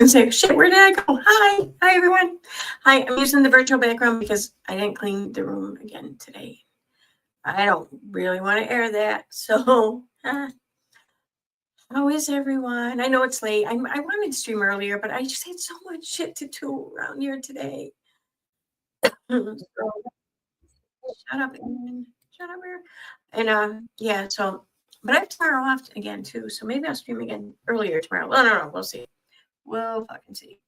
and say, shit, where did I go? Hi everyone. Hi, I'm using the virtual background because I didn't clean the room again today. I don't really want to air that. So, how is everyone? I know it's late. I wanted to stream earlier, but I just had so much shit to do around here today. So, shut up, Aaron. Shut up, Aaron. And yeah, so, but I have tomorrow off again too, so maybe I'll stream again earlier tomorrow. Well, no, we'll see. We'll fucking see.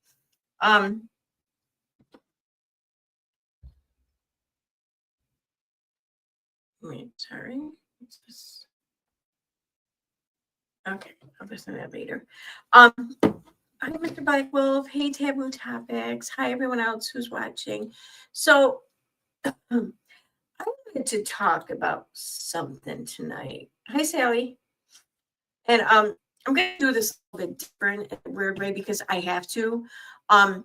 Wait, sorry. What's this? Okay, I'll listen to that later. Hi, Mr. Black Wolf. Hey, Taboo Topics. Hi, everyone else who's watching. So, I wanted to talk about something tonight. Hi, Sally. And I'm going to do this a little bit different in a weird way because I have to. I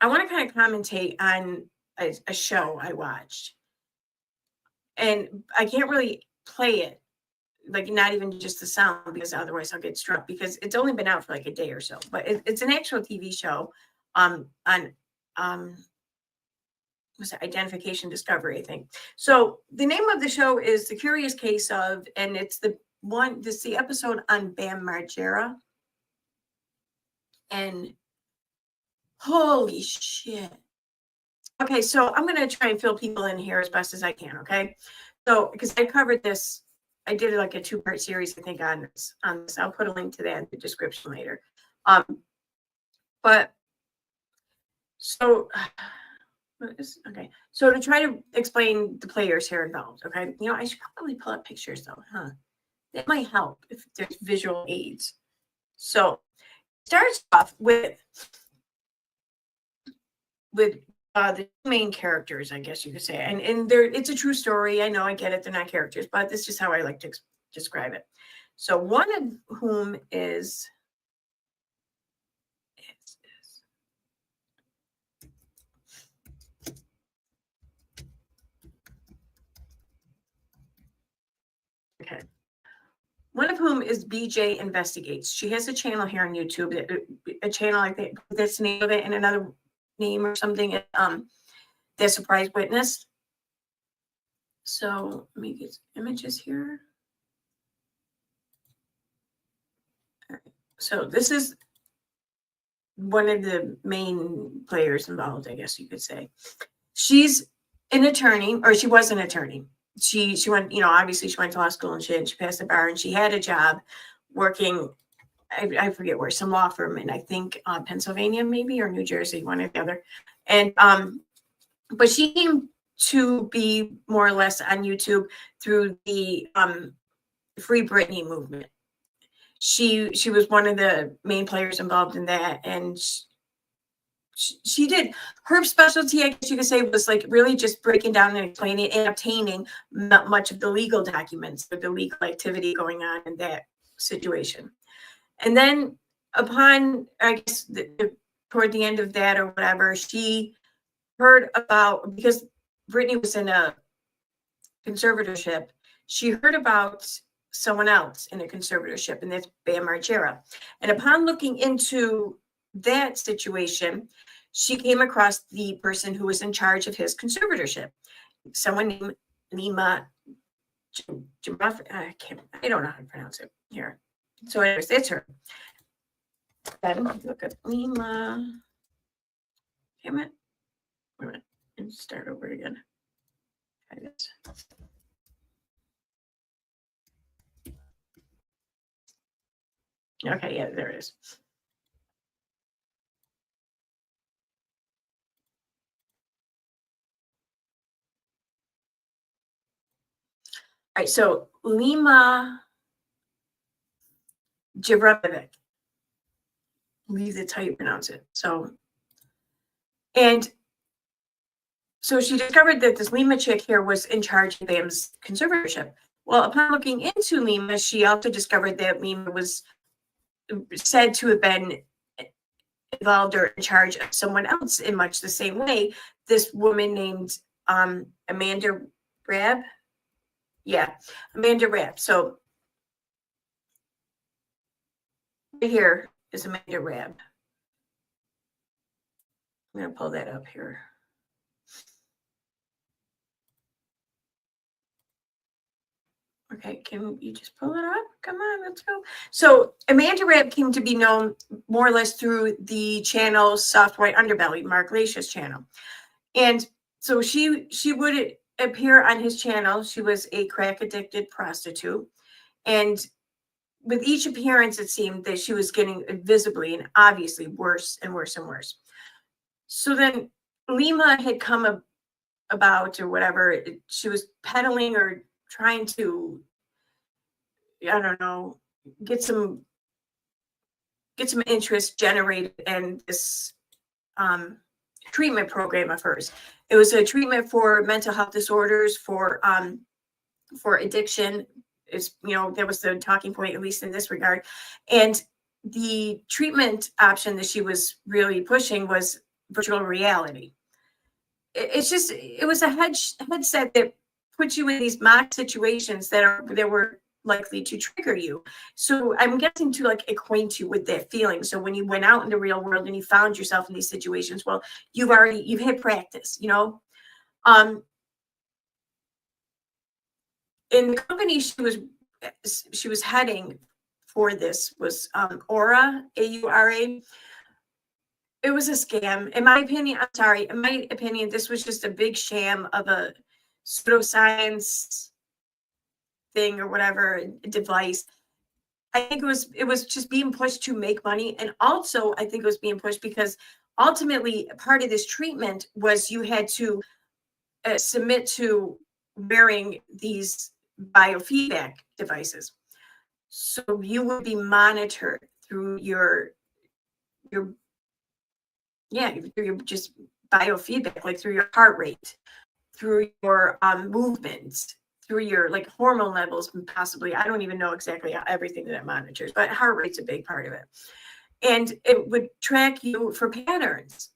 want to kind of commentate on a show I watched. And I can't really play it, like not even just the sound, because otherwise I'll get struck, because it's only been out for like a day or so. But it's an actual TV show on was it Identification Discovery, I think. So the name of the show is The Curious Case of, and it's the episode on Bam Margera. And holy shit. Okay, so I'm going to try and fill people in here as best as I can, okay? So, because I covered this, I did like a 2-part series, I think, on this. I'll put a link to that in the description later. But, so, okay. So to try to explain the players here involved, okay? You know, I should probably pull up pictures though, huh? That might help if there's visual aids. So, starts off with the main characters, I guess you could say, and it's a true story. I know, I get it, they're not characters, but this is just how I like to describe it. So one of whom is okay. One of whom is BJ Investigates. She has a channel here on YouTube, a channel like that, that's the name of it, and another name or something. The Surprise Witness. So let me get images here. All right. So this is one of the main players involved, I guess you could say. She's an attorney, or she was an attorney. She went, you know, obviously she went to law school and shit, and she passed the bar, and she had a job working, I forget where, some law firm in, I think, Pennsylvania maybe, or New Jersey, one or the other. And but she came to be more or less on YouTube through the Free Britney movement. She was one of the main players involved in that, and she did, her specialty, I guess you could say, was like really just breaking down and explaining and obtaining much of the legal documents, or the legal activity going on in that situation. And then upon, I guess, toward the end of that or whatever, she heard about, because Brittany was in a conservatorship, she heard about someone else in a conservatorship, and that's Bam Margera. And upon looking into that situation, she came across the person who was in charge of his conservatorship, someone named Lima. I don't know how to pronounce it here. So anyways, that's her. Then look at Lima. Wait a minute. And start over again. Okay, yeah, there it is. All right, so Lima Jeremovic. I believe that's how you pronounce it. So, and so she discovered that this Lima chick here was in charge of Bam's conservatorship. Well, upon looking into Lima, she also discovered that Lima was said to have been involved or in charge of someone else in much the same way. This woman named Amanda Rabb. Yeah, Amanda Rabb. So right here is Amanda Rabb. I'm going to pull that up here. Okay, can you just pull it up? Come on, let's go. So Amanda Rabb came to be known more or less through the channel Soft White Underbelly, Mark Lacia's channel. And so she would appear on his channel. She was a crack addicted prostitute. And with each appearance, it seemed that she was getting visibly and obviously worse and worse and worse. So then Lima had come about or whatever. She was peddling or trying to, I don't know, get some interest generated in this treatment program of hers. It was a treatment for mental health disorders, for addiction. Is, you know, that was the talking point, at least in this regard. And the treatment option that she was really pushing was virtual reality. It was a headset that puts you in these mock situations that were likely to trigger you. So I'm guessing to like acquaint you with that feeling. So when you went out in the real world and you found yourself in these situations, well, you've had practice, you know. In the company she was heading for this was Aura, AURA. It was a scam. In my opinion, I'm sorry, in my opinion, this was just a big sham of a pseudoscience thing or whatever, device. I think it was just being pushed to make money. And also I think it was being pushed because ultimately part of this treatment was you had to submit to wearing these biofeedback devices. So you would be monitored through your just biofeedback, like through your heart rate, through your movements, through your like hormone levels, possibly. I don't even know exactly everything that it monitors, but heart rate's a big part of it. And it would track you for patterns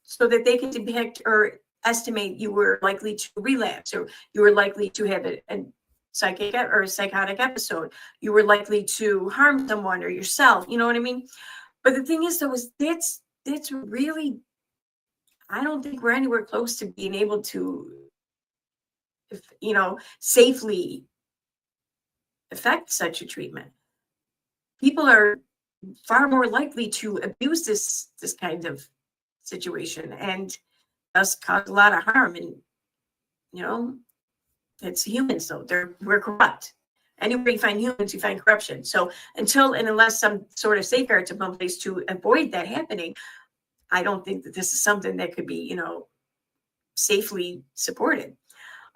so that they could depict or estimate you were likely to relapse, or you were likely to have a psychotic episode. You were likely to harm someone or yourself. You know what I mean? But the thing is, though, is that's really, I don't think we're anywhere close to being able to, safely affect such a treatment. People are far more likely to abuse this kind of situation and thus cause a lot of harm. And it's humans, though. We're corrupt. Anywhere you find humans, you find corruption. So until and unless some sort of safeguards are in place to avoid that happening, I don't think that this is something that could be, safely supported.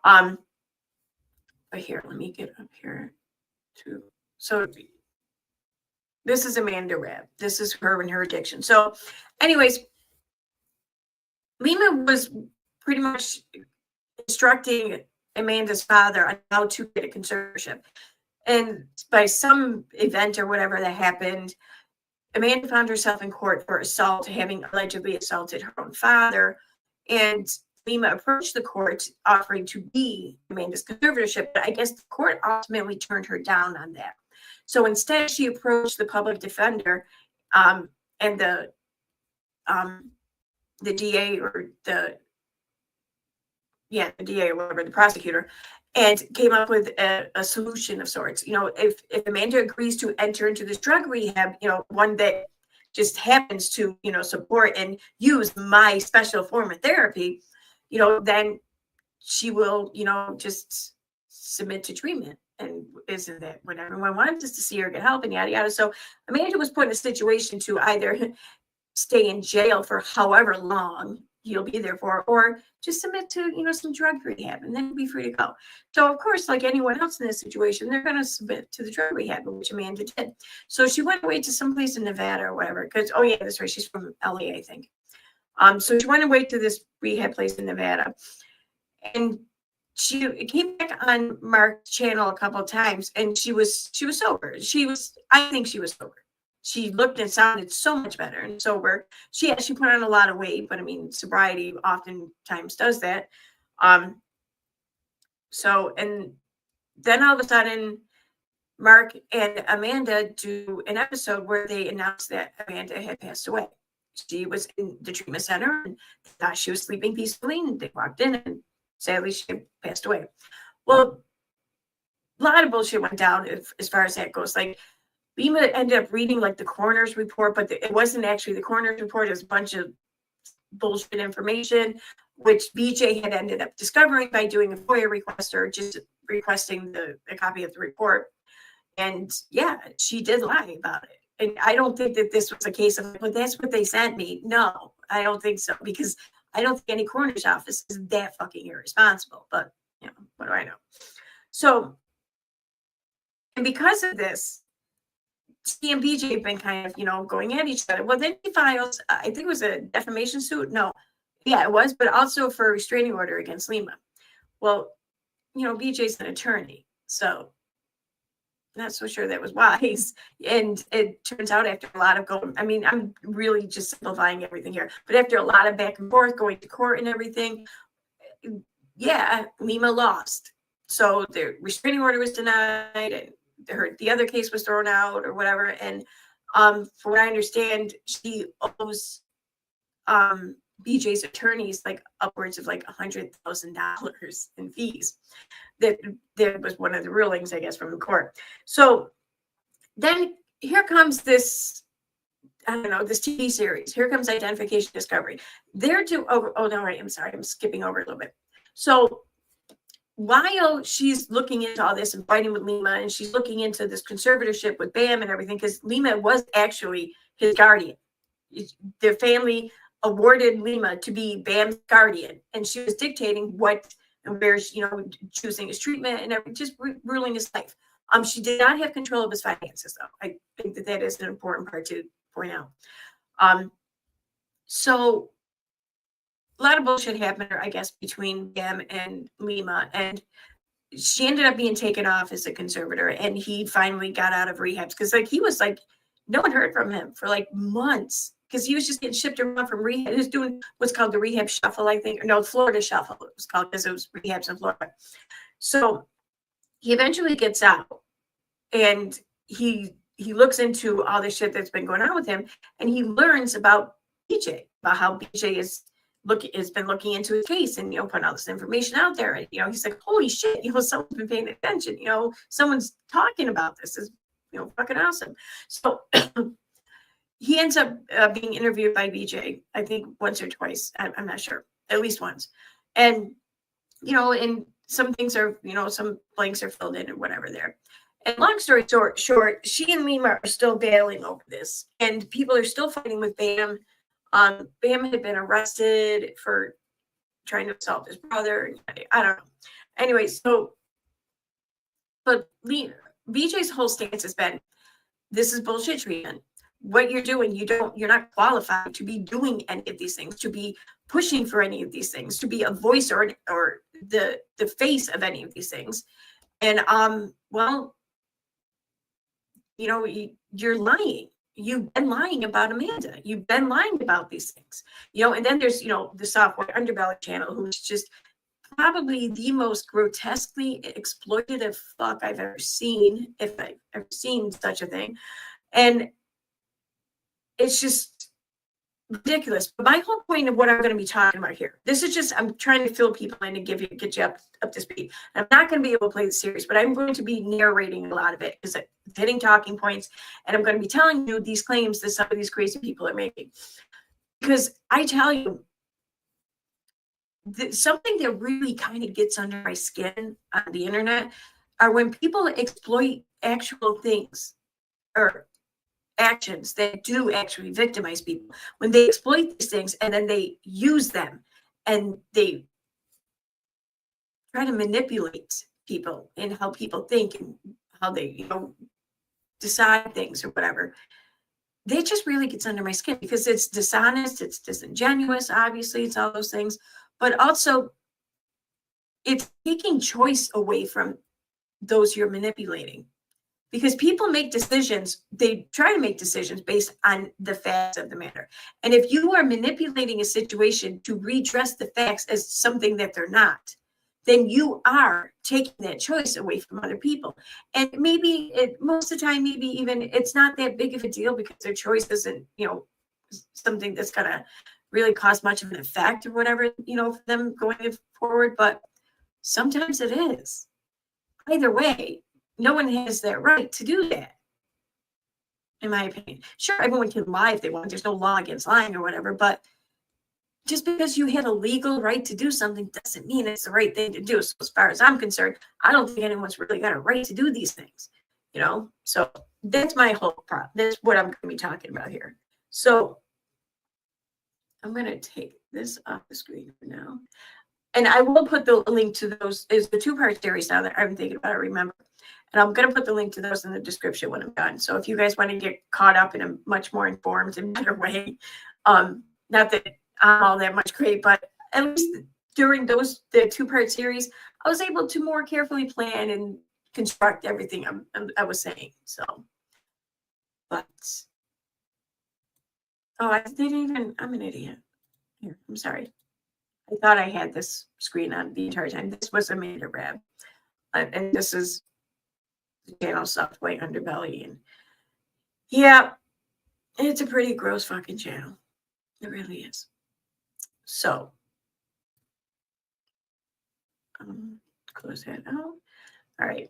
But here, let me get up here too. So this is Amanda Rabb. This is her and her addiction. So anyways, Lima was pretty much instructing Amanda's father on how to get a conservatorship. And by some event or whatever that happened, Amanda found herself in court for assault, having allegedly assaulted her own father. And Lima approached the court offering to be Amanda's conservatorship, but I guess the court ultimately turned her down on that. So instead, she approached the public defender and the DA or the DA or whatever, the prosecutor, and came up with a solution of sorts. If Amanda agrees to enter into this drug rehab, one that just happens to, support and use my special form of therapy, then she will, just submit to treatment. And isn't that what everyone wants, is to see her get help and yada, yada. So Amanda was put in a situation to either stay in jail for however long you'll be there for, or just submit to, some drug rehab, and then you'll be free to go. So of course, like anyone else in this situation, they're going to submit to the drug rehab, which Amanda did. So she went away to someplace in Nevada or whatever, because, oh yeah, that's right, she's from LA, I think. So she went away to this rehab place in Nevada, and she came back on Mark's channel a couple of times, and she was sober. I think she was sober. She looked and sounded so much better and sober. She put on a lot of weight, but I mean, sobriety oftentimes does that. So, and then all of a sudden, Mark and Amanda do an episode where they announced that Amanda had passed away. she was in the treatment center and thought she was sleeping peacefully, and they walked in and sadly she passed away. Well, a lot of bullshit went down as far as that goes. Like, Lima ended up reading like the coroner's report, but it wasn't actually the coroner's report. It was a bunch of bullshit information, which BJ had ended up discovering by doing a FOIA request or just requesting a copy of the report. And yeah, she did lie about it. And I don't think that this was a case of, well, that's what they sent me. No, I don't think so, because I don't think any coroner's office is that fucking irresponsible. But, you know, what do I know? So, and because of this, she and BJ have been kind of, you know, going at each other. Well, then he files, I think it was a defamation suit. No, yeah, it was, but also for a restraining order against Lima. Well, you know, BJ's an attorney, so not so sure that was wise. And it turns out after a lot of going, I mean, I'm really just simplifying everything here, but after a lot of back and forth, going to court and everything, yeah, Lima lost. So the restraining order was denied, and the other case was thrown out or whatever. And from what I understand, she owes BJ's attorneys like upwards of like $100,000 in fees. That was one of the rulings, I guess, from the court. So then here comes this, I don't know, this TV series. Here comes Identification Discovery. They're to oh no, I'm sorry, I'm skipping over a little bit. So while she's looking into all this and fighting with Lima, and she's looking into this conservatorship with Bam and everything, because Lima was actually his guardian. Their family awarded Lima to be Bam's guardian, and she was dictating what and where, you know, choosing his treatment and everything, just ruling his life. She did not have control of his finances, though. I think that is an important part to point out. So a lot of bullshit happened, I guess, between Bam and Lima, and she ended up being taken off as a conservator, and he finally got out of rehabs, because like he was like, no one heard from him for like months, because he was just getting shipped around from rehab. He was doing what's called the rehab shuffle, I think. No, Florida shuffle it was called, because it was rehabs in Florida. So he eventually gets out, and he looks into all the shit that's been going on with him, and he learns about BJ, about how BJ has been looking into his case and, you know, putting all this information out there. And, you know, he's like, holy shit, you know, someone's been paying attention, you know, someone's talking about this. Is, you know, fucking awesome. So he ends up being interviewed by BJ, I think once or twice. I'm not sure, at least once. And, you know, and some things are, you know, some blanks are filled in or whatever there. And long story short, she and Lima are still battling over this, and people are still fighting with Bam. Bam had been arrested for trying to assault his brother. I don't know. Anyway, so, but BJ's whole stance has been, this is bullshit treatment. What you're doing, you're not qualified to be doing any of these things, to be pushing for any of these things, to be a voice or the face of any of these things. And well, you know, you're lying. You've been lying about Amanda. You've been lying about these things, you know. And then there's, you know, the Software Underbelly channel, who's just probably the most grotesquely exploitative fuck I've ever seen, if I've ever seen such a thing. And it's just ridiculous. But my whole point of what I'm going to be talking about here, this is just, I'm trying to fill people in and get you up to speed. I'm not going to be able to play the series, but I'm going to be narrating a lot of it, because I'm hitting talking points, and I'm going to be telling you these claims that some of these crazy people are making. Because I tell you, something that really kind of gets under my skin on the internet are when people exploit actual things or actions that do actually victimize people, when they exploit these things and then they use them and they try to manipulate people and how people think and how they, you know, decide things or whatever. That just really gets under my skin, because it's dishonest, it's disingenuous, obviously, it's all those things, but also it's taking choice away from those you're manipulating. Because people make decisions, they try to make decisions based on the facts of the matter. And if you are manipulating a situation to redress the facts as something that they're not, then you are taking that choice away from other people. And maybe most of the time, maybe even it's not that big of a deal, because their choice isn't, you know, something that's gonna really cause much of an effect or whatever, for them going forward. But sometimes it is. Either way, no one has that right to do that, in my opinion. Sure, everyone can lie if they want. There's no law against lying or whatever, but just because you had a legal right to do something doesn't mean it's the right thing to do. So as far as I'm concerned, I don't think anyone's really got a right to do these things, So that's my whole problem. That's what I'm going to be talking about here. So I'm going to take this off the screen for now. And I will put the link to those. Is the two-part series now that I'm thinking about, I remember. And I'm going to put the link to those in the description when I'm done. So if you guys want to get caught up in a much more informed and better way, not that I'm all that much great, but at least during the two-part series, I was able to more carefully plan and construct everything I was saying. So, but, I didn't even, I'm an idiot. Here, I'm sorry. I thought I had this screen on the entire time. This was Amanda Rab. And this is the channel Soft White Underbelly. And yeah, it's a pretty gross fucking channel. It really is. So, close that out. All right.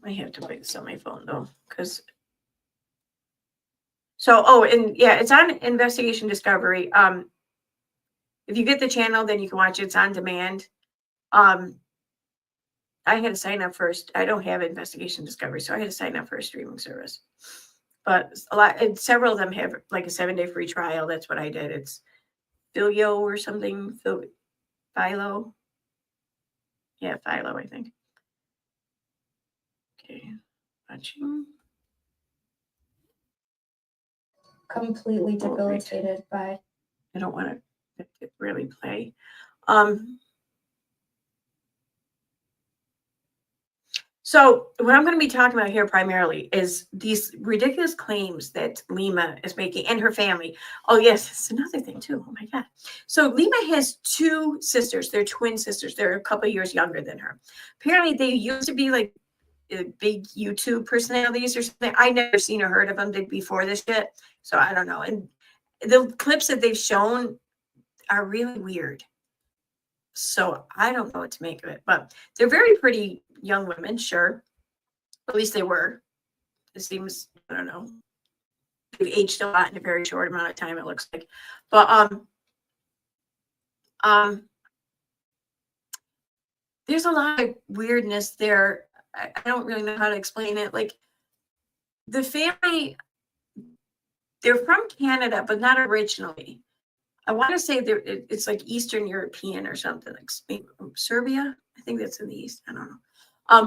I have to play this on my phone though, because and yeah, it's on Investigation Discovery. If you get the channel, then you can watch it. It's on demand. I had to sign up first. I don't have Investigation Discovery, so I had to sign up for a streaming service. But several of them have like a 7-day free trial. That's what I did. It's Philo or something. Philo. Yeah, Philo, I think. Okay, watching. Completely debilitated by. I don't want to really play. So what I'm going to be talking about here primarily is these ridiculous claims that Lima is making and her family. Oh, yes, it's another thing too. Oh my God. So Lima has two sisters. They're twin sisters. They're a couple of years younger than her. Apparently they used to be like big YouTube personalities or something. I never seen or heard of them before this shit. So I don't know. And the clips that they've shown are really weird. So I don't know what to make of it, but they're very pretty young women, sure. At least they were. It seems, I don't know. They've aged a lot in a very short amount of time, it looks like. But there's a lot of weirdness there. I don't really know how to explain it. Like the family, they're from Canada, but not originally. I want to say it's like Eastern European or something, like Serbia. I think that's in the East. I don't know.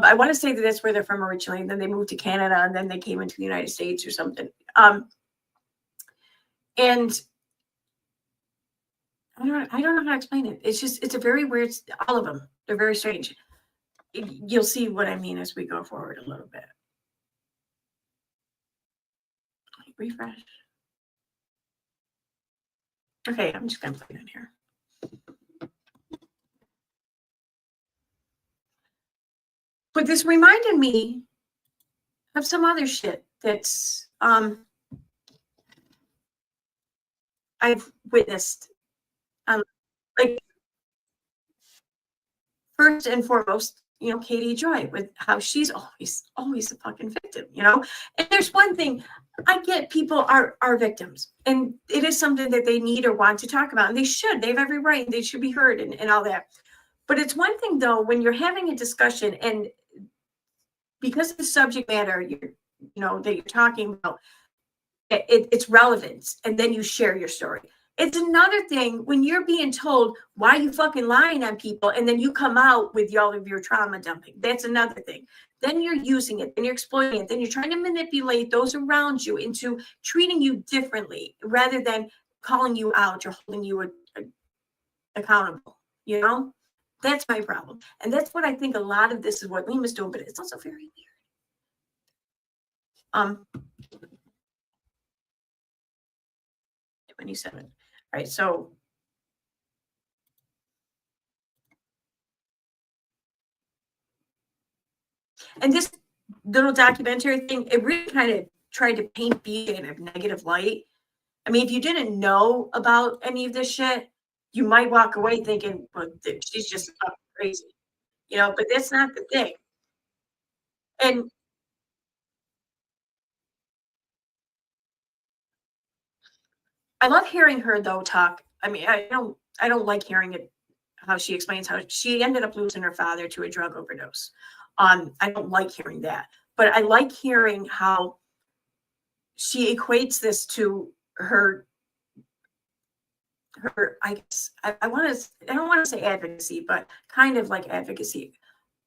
I want to say that that's where they're from originally. And then they moved to Canada, and then they came into the United States or something. And I don't know how to explain it. It's a very weird. All of them, they're very strange. You'll see what I mean as we go forward a little bit. Refresh. Okay, I'm just gonna play it in here. But this reminded me of some other shit that's I've witnessed. Like first and foremost, Katie Joy, with how she's always a fucking victim, And there's one thing, I get people are victims, and it is something that they need or want to talk about, and they should. They have every right, and they should be heard and all that. But it's one thing though when you're having a discussion, and because of the subject matter that you're talking about, it's relevant, and then you share your story. It's another thing when you're being told, why are you fucking lying on people? And then you come out with all of your trauma dumping. That's another thing. Then you're using it, then you're exploiting it, then you're trying to manipulate those around you into treating you differently rather than calling you out or holding you accountable. That's my problem. And that's what I think a lot of this is what Lima's doing, but it's also very weird. 27. All right, so and this little documentary thing, it really kind of tried to paint BJ in a negative light. I mean, if you didn't know about any of this shit, you might walk away thinking, well, she's just fucking crazy, you know, but that's not the thing. And I love hearing her though talk. I mean, I don't like hearing it how she explains how she ended up losing her father to a drug overdose. I don't like hearing that, but I like hearing how she equates this to her I guess I want to I don't want to say advocacy, but kind of like advocacy,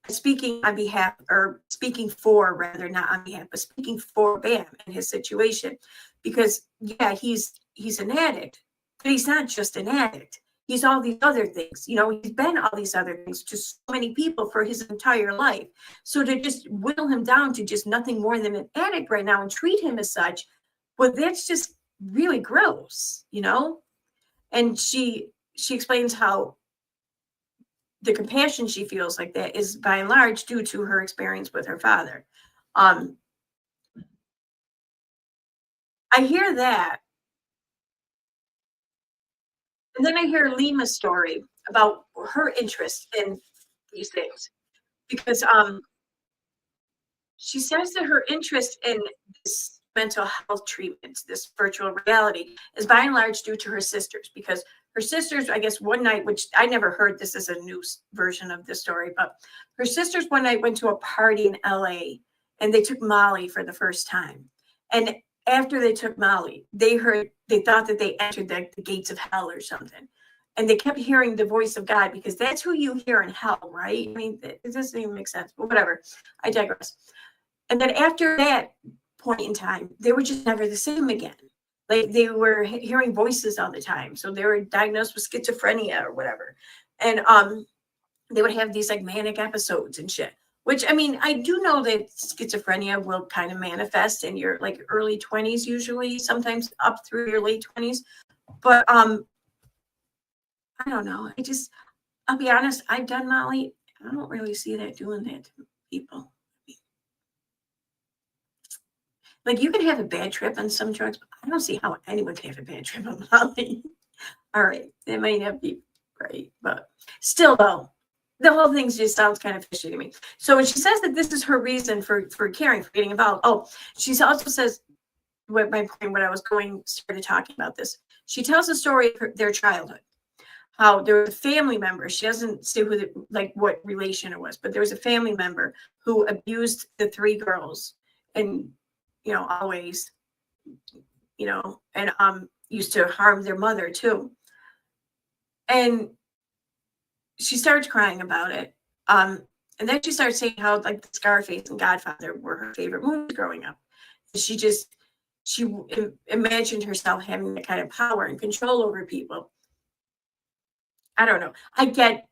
speaking on behalf, or speaking for, rather, not on behalf, but speaking for Bam in his situation. Because yeah, he's an addict, but he's not just an addict. He's all these other things. You know, he's been all these other things to so many people for his entire life. So to just whittle him down to just nothing more than an addict right now and treat him as such, well, that's just really gross, you know? And she explains how the compassion she feels like that is by and large due to her experience with her father. Um, I hear that, and then I hear Lima's story about her interest in these things because she says that her interest in this mental health treatment, this virtual reality, is by and large due to her sisters, because her sisters, I guess, one night, which I never heard, this is a new version of the story, but her sisters one night went to a party in LA and they took Molly for the first time. And after they took Molly, they thought that they entered the gates of hell or something. And they kept hearing the voice of God, because that's who you hear in hell, right? I mean, it doesn't even make sense, but whatever. I digress. And then after that point in time, they were just never the same again. Like they were hearing voices all the time. So they were diagnosed with schizophrenia or whatever. And they would have these like manic episodes and shit. Which, I mean, I do know that schizophrenia will kind of manifest in your like early 20s usually, sometimes up through your late 20s. But I don't know. I'll be honest, I've done Molly. I don't really see that doing that to people. Like you can have a bad trip on some drugs, but I don't see how anyone can have a bad trip on Molly. All right, it might not be right, but still, though, the whole thing just sounds kind of fishy to me. So when she says that this is her reason for caring, for getting involved, she also says what my point when I was started talking about this. She tells the story of their childhood. How there was a family member. She doesn't say what relation it was, but there was a family member who abused the three girls, and always, and used to harm their mother too. And she starts crying about it. And then she starts saying how like Scarface and Godfather were her favorite movies growing up. She imagined herself having that kind of power and control over people. I don't know. I get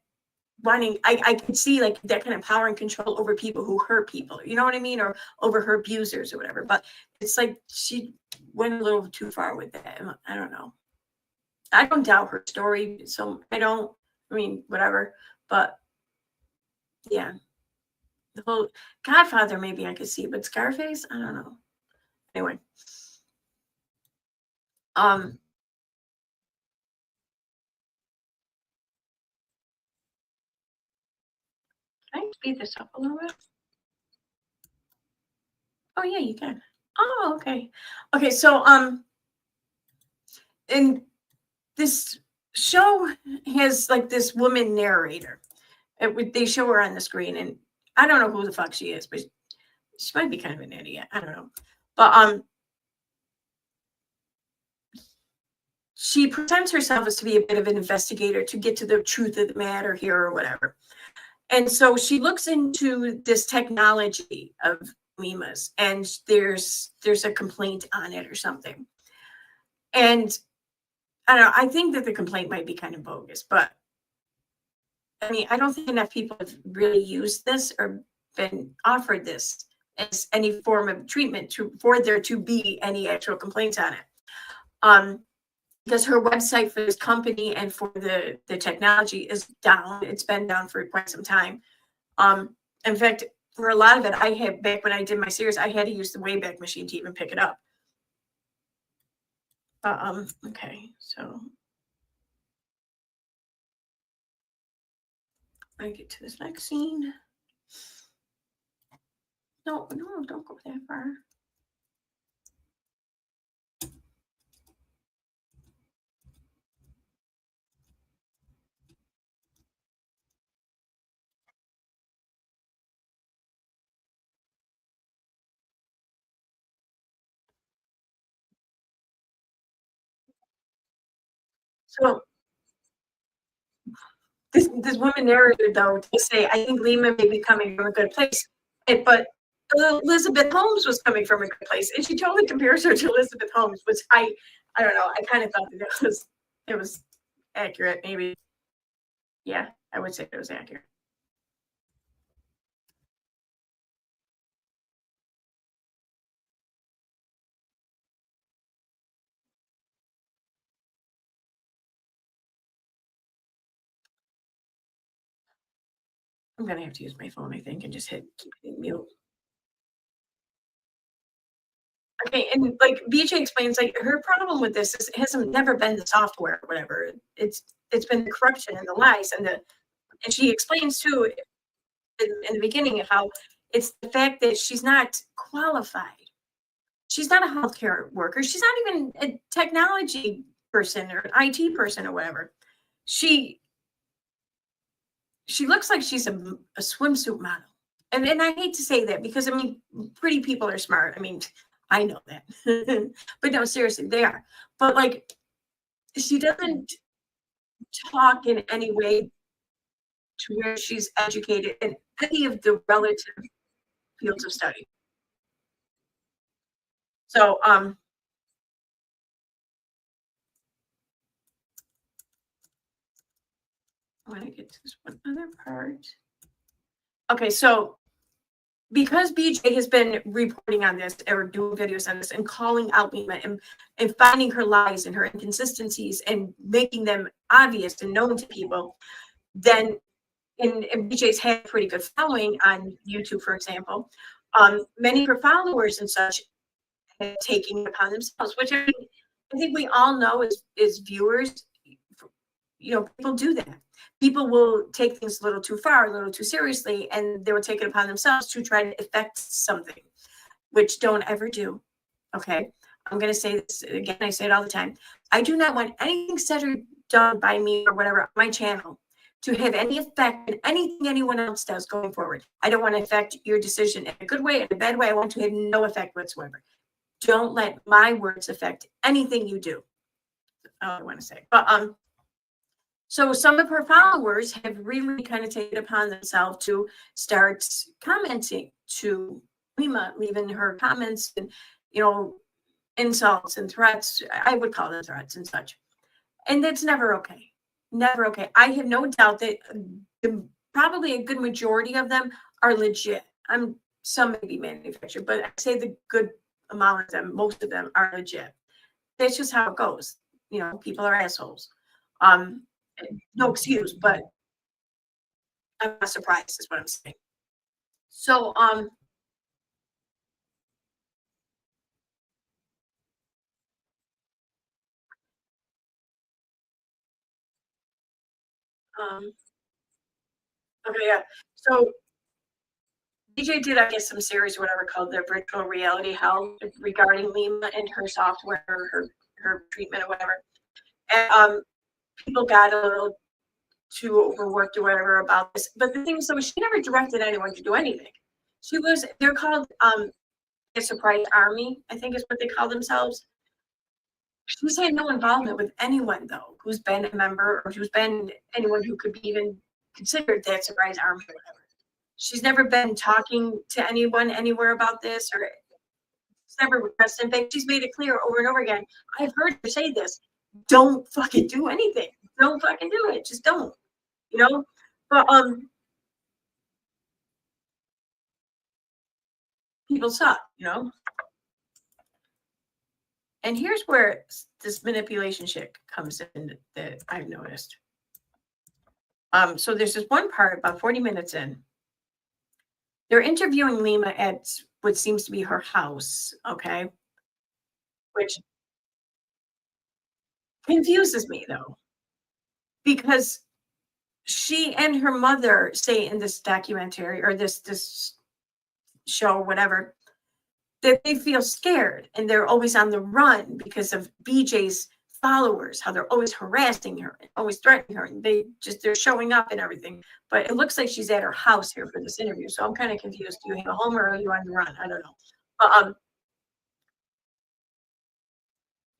wanting, I could see like that kind of power and control over people who hurt people, you know what I mean? Or over her abusers or whatever. But it's like she went a little too far with that. I don't know. I don't doubt her story. So I mean, whatever. But yeah, the whole Godfather, maybe I could see, but Scarface, I don't know. Anyway. Can I speed this up a little bit? Oh yeah, you can. Oh, okay. Okay, so and this show has like this woman narrator. They show her on the screen, and I don't know who the fuck she is, but she might be kind of an idiot. I don't know. But she presents herself as to be a bit of an investigator to get to the truth of the matter here or whatever. And so she looks into this technology of Lima's, and there's a complaint on it or something. And I don't know, I think that the complaint might be kind of bogus, but I mean, I don't think enough people have really used this or been offered this as any form of treatment for there to be any actual complaints on it. Because her website for this company and for the technology is down. It's been down for quite some time. In fact, for a lot of it, I had, back when I did my series, I had to use the Wayback Machine to even pick it up. Okay, so I get to this next scene. No, don't go that far. So this woman narrated, though, to say, I think Lima may be coming from a good place, but Elizabeth Holmes was coming from a good place, and she totally compares her to Elizabeth Holmes, which I don't know. I kind of thought that it was accurate, maybe. Yeah, I would say it was accurate. I'm gonna have to use my phone, I think, and just keep hitting mute. Okay, and like BJ explains, like her problem with this is it hasn't never been the software or whatever. It's been the corruption and the lies and she explains too in the beginning how it's the fact that she's not qualified. She's not a healthcare worker. She's not even a technology person or an IT person or whatever. She looks like she's a swimsuit model. And I hate to say that because I mean, pretty people are smart. I mean, I know that. But no, seriously, they are. But like, she doesn't talk in any way to where she's educated in any of the relative fields of study. So, I want to get to this one other part. Okay, so because BJ has been reporting on this or doing videos on this and calling out Lima and finding her lies and her inconsistencies and making them obvious and known to people, then and BJ's had a pretty good following on YouTube, for example. Many of her followers and such have taken it upon themselves, which I think we all know as viewers, you know, people do that. People will take things a little too far, a little too seriously, and they will take it upon themselves to try to affect something, which don't ever do. Okay. I'm going to say this again. I say it all the time. I do not want anything said or done by me or whatever on my channel to have any effect in anything anyone else does going forward. I don't want to affect your decision in a good way, in a bad way. I want to have no effect whatsoever. Don't let my words affect anything you do. I want to say, but so some of her followers have really kind of taken it upon themselves to start commenting to Lima, leaving her comments and, you know, insults and threats. I would call them threats and such. And that's never okay. Never okay. I have no doubt that probably a good majority of them are legit. Some may be manufactured, but I say the good amount of them, most of them are legit. That's just how it goes. You know, people are assholes. No excuse, but I'm not surprised is what I'm saying. So um okay, yeah. So DJ did, I guess, some series or whatever called the virtual reality hell regarding Lima and her software, her treatment or whatever. And people got a little too overworked or whatever about this. But the thing is, so she never directed anyone to do anything. They're called a surprise army, I think is what they call themselves. She's had no involvement with anyone though who's been a member or who's been anyone who could be even considered that surprise army or whatever. She's never been talking to anyone anywhere about this or she's never requested. In fact, she's made it clear over and over again. I've heard her say this. Don't fucking do anything. Don't fucking do it. Just don't. You know? But people suck, you know? And here's where this manipulation shit comes in that I've noticed. So there's this one part about 40 minutes in They're interviewing Lima at what seems to be her house, okay? Which confuses me though, because she and her mother say in this documentary or this show, whatever, that they feel scared and they're always on the run because of BJ's followers, how they're always harassing her and always threatening her. And they're showing up and everything. But it looks like she's at her house here for this interview. So I'm kind of confused. Do you have a home or are you on the run? I don't know. But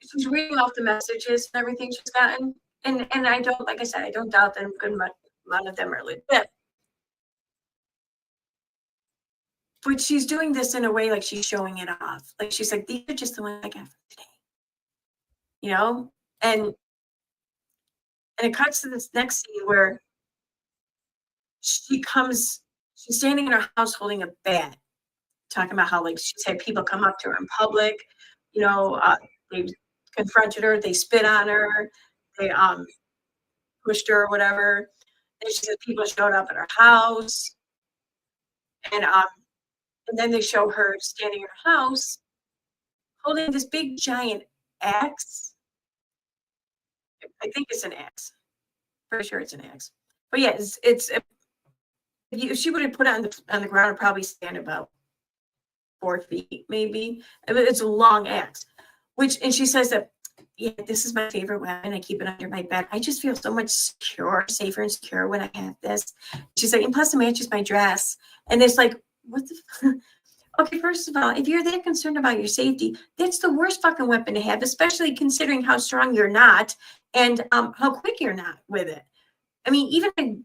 she's reading off the messages and everything she's gotten. And I don't, like I said, I don't doubt that a good amount of them are legit. But she's doing this in a way like she's showing it off. Like she's like, these are just the ones I got from today. You know? And it cuts to this next scene where she's standing in her house holding a bat, talking about how like she's had people come up to her in public, you know, they confronted her, they spit on her, they pushed her or whatever. And she said people showed up at her house, and then they show her standing in her house holding this big giant axe. I think it's an axe. Pretty sure it's an axe. But yeah, if she would have put it on the ground, it'd probably stand about 4 feet, maybe. It's a long axe. And she says that, yeah, this is my favorite weapon. I keep it under my bed. I just feel so much safer and secure when I have this. She's like, and plus it matches my dress. And it's like, what the okay, first of all, if you're that concerned about your safety, that's the worst fucking weapon to have, especially considering how strong you're not and how quick you're not with it. I mean, even a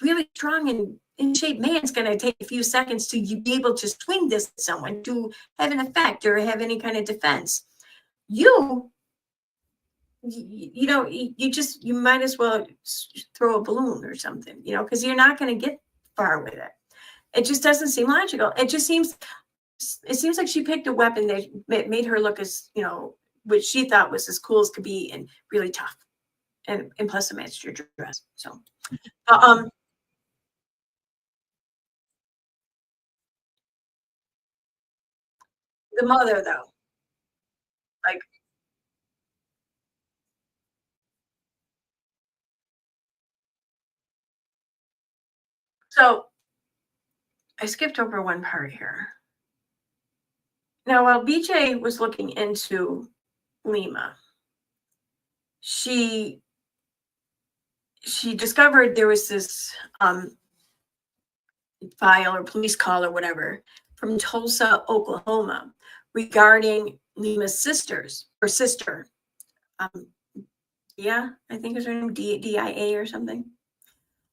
really strong and in shape man's going to take a few seconds to be able to swing this at someone to have an effect or have any kind of defense. You know, you might as well throw a balloon or something, you know, because you're not going to get far with it. It just doesn't seem logical. It seems like she picked a weapon that made her look as, you know, which she thought was as cool as could be and really tough. And plus it matched your dress. So, the mother though, like, so I skipped over one part here. Now, while BJ was looking into Lima, she discovered there was this file or police call or whatever from Tulsa, Oklahoma, regarding Lima's sister. Yeah, I think is her name, DIA or something.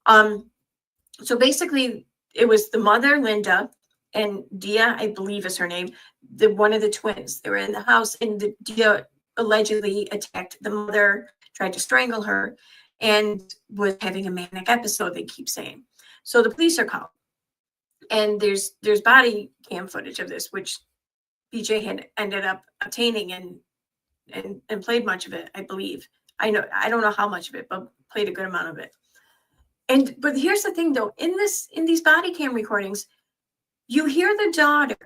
So basically, it was the mother, Linda, and Dia, I believe is her name, one of the twins. They were in the house, and Dia allegedly attacked the mother, tried to strangle her, and was having a manic episode, they keep saying. So the police are called. And there's body cam footage of this, which BJ had ended up obtaining and played much of it, I believe. I don't know how much of it, but played a good amount of it. But here's the thing though, in these body cam recordings, you hear the daughter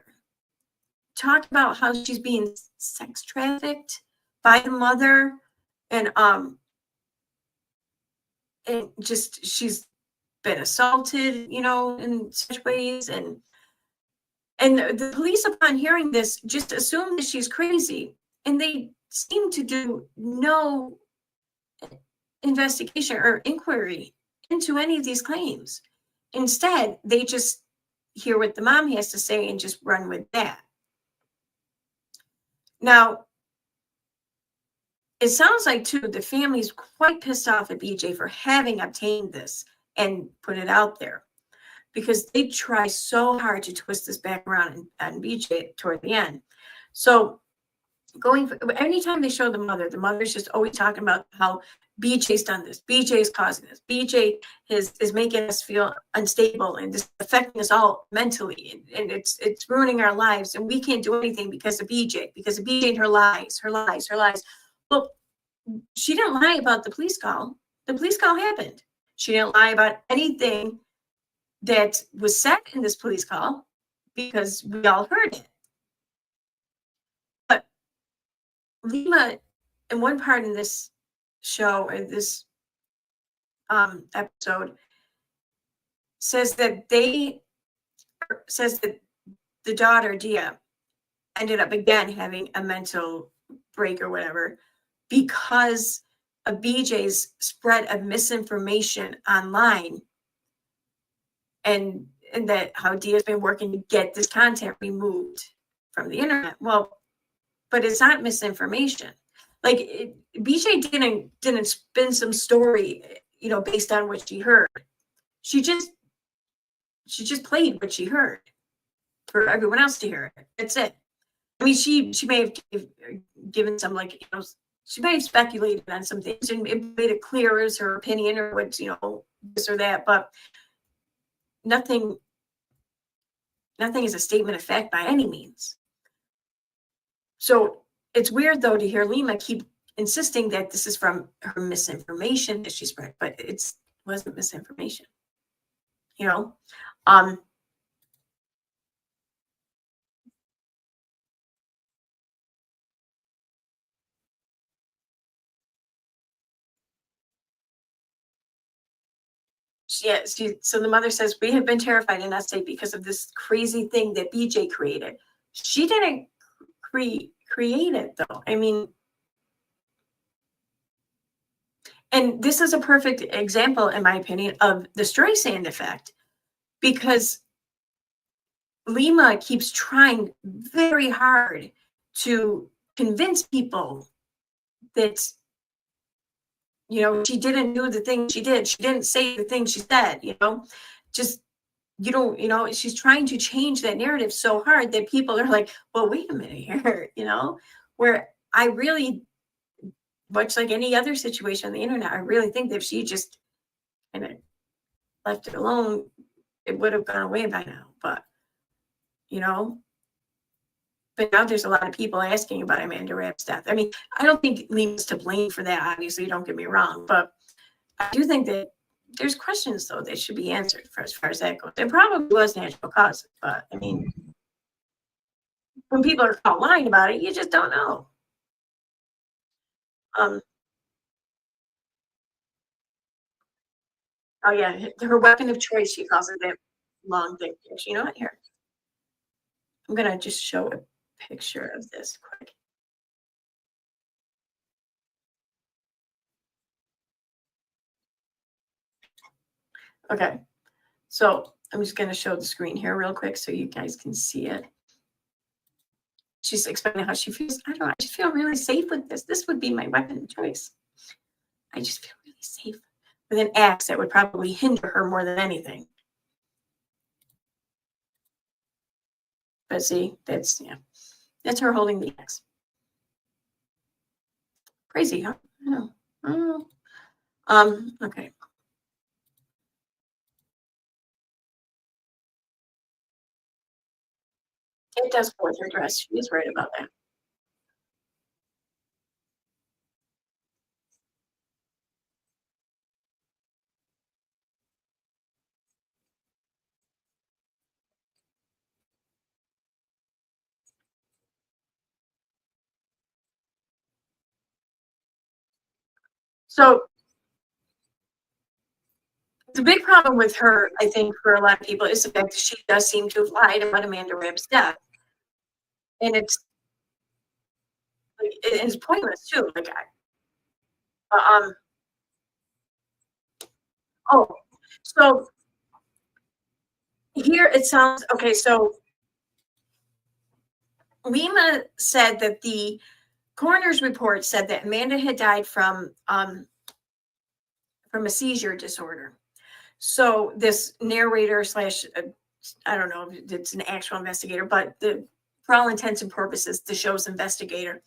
talk about how she's being sex trafficked by the mother and just she's been assaulted, you know, in such ways. And the police, upon hearing this, just assume that she's crazy. And they seem to do no investigation or inquiry into any of these claims. Instead, they just hear what the mom has to say and just run with that. Now, it sounds like, too, the family's quite pissed off at BJ for having obtained this and put it out there, because they try so hard to twist this back around and BJ toward the end. So anytime they show the mother's just always talking about how BJ's done this, BJ's causing this, BJ is making us feel unstable and just affecting us all mentally, and it's ruining our lives, and we can't do anything because of BJ and her lies. Well, she didn't lie about the police call. The police call happened. She didn't lie about anything that was said in this police call because we all heard it. But Lima, in one part in this show, or this episode, says that the daughter, Dia, ended up again having a mental break or whatever because of BJ's spread of misinformation online, and that how Dia's been working to get this content removed from the internet. Well, but it's not misinformation. Like BJ didn't spin some story, based on what she heard. She just played what she heard for everyone else to hear. That's it. I mean, she may have given some, like, she may have speculated on some things and it made it clear as her opinion or what, this or that, but nothing is a statement of fact by any means. So it's weird, though, to hear Lima keep insisting that this is from her misinformation that she spread, but it wasn't misinformation. Yeah, so the mother says, we have been terrified in SA because of this crazy thing that BJ created. She didn't create it, though. I mean, and this is a perfect example, in my opinion, of the Streisand effect, because Lima keeps trying very hard to convince people that, she didn't do the thing she did. She didn't say the thing she said, just, she's trying to change that narrative so hard that people are like, well, wait a minute here, where I really, much like any other situation on the internet, I really think that if she just kind of left it alone, it would have gone away by now. But, but now there's a lot of people asking about Amanda Rapp's death. I mean, I don't think Lima's to blame for that, obviously, don't get me wrong, but I do think that there's questions, though, that should be answered as far as that goes. It probably was natural causes, but I mean, when people are caught lying about it, you just don't know. Oh yeah, her weapon of choice, she calls it, that long thing. You know what? Here, I'm gonna just show a picture of this quick. Okay, so I'm just gonna show the screen here real quick so you guys can see it. She's explaining how she feels. I don't know, I just feel really safe with this. This would be my weapon of choice. I just feel really safe with an axe that would probably hinder her more than anything. But see, that's her holding the axe. Crazy, huh? I don't know. Okay. It does go with her dress. She is right about that. So the big problem with her, I think, for a lot of people is the fact that she does seem to have lied about Amanda Rapp's death. And it's like, it's pointless too. Like, oh, so here it sounds okay. So Lima said that the coroner's report said that Amanda had died from a seizure disorder. So this narrator slash, I don't know if it's an actual investigator, but for all intents and purposes, the show's investigator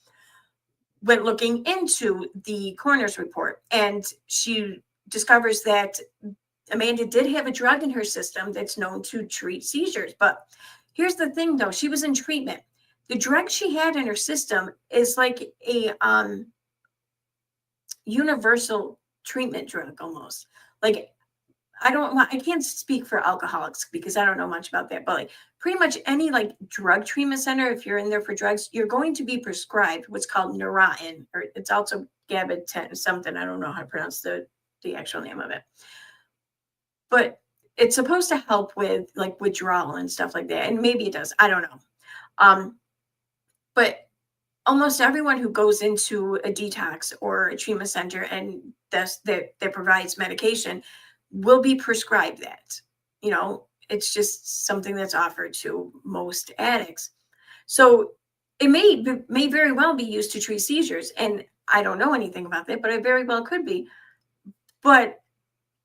went looking into the coroner's report, and she discovers that Amanda did have a drug in her system that's known to treat seizures. But here's the thing, though, she was in treatment. The drug she had in her system is like a universal treatment drug almost. Like, I can't speak for alcoholics because I don't know much about that, but like pretty much any like drug treatment center, if you're in there for drugs, you're going to be prescribed what's called Neurontin, or it's also gabapentin something. I don't know how to pronounce the actual name of it, but it's supposed to help with like withdrawal and stuff like that. And maybe it does. I don't know. Um, but almost everyone who goes into a detox or a treatment center and that provides medication will be prescribed that. It's just something that's offered to most addicts. So it may very well be used to treat seizures, and I don't know anything about that, but it very well could be. But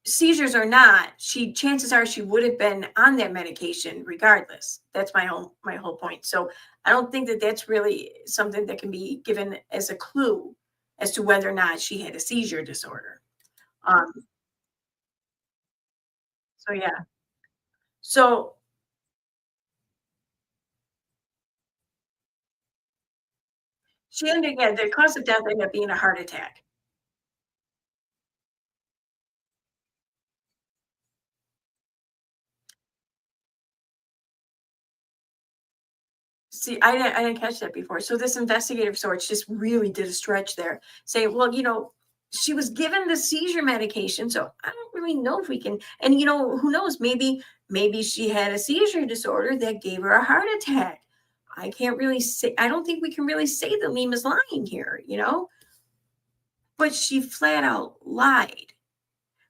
seizures or not, chances are she would have been on that medication regardless. That's my whole point. So I don't think that that's really something that can be given as a clue as to whether or not she had a seizure disorder. Um, so yeah. So yeah, the cause of death ended up being a heart attack. See, I didn't catch that before. So this investigative of sorts just really did a stretch there, saying, well, she was given the seizure medication, so I don't really know if we can. And who knows? Maybe she had a seizure disorder that gave her a heart attack. I can't really say. I don't think we can really say that Lima's lying here. But she flat out lied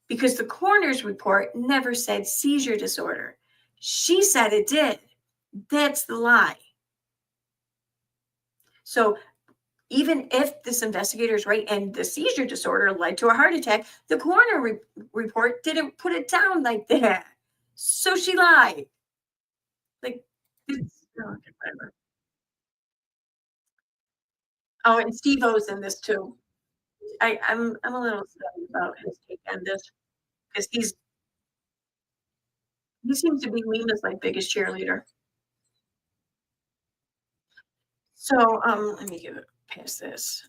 because the coroner's report never said seizure disorder. She said it did. That's the lie. So even if this investigator is right and the seizure disorder led to a heart attack, the coroner report didn't put it down like that. So she lied. Like, okay, whatever. Oh, and Steve O's in this too. I'm a little sad about his take on this because he seems to be Lima's like biggest cheerleader. So let me give it past this.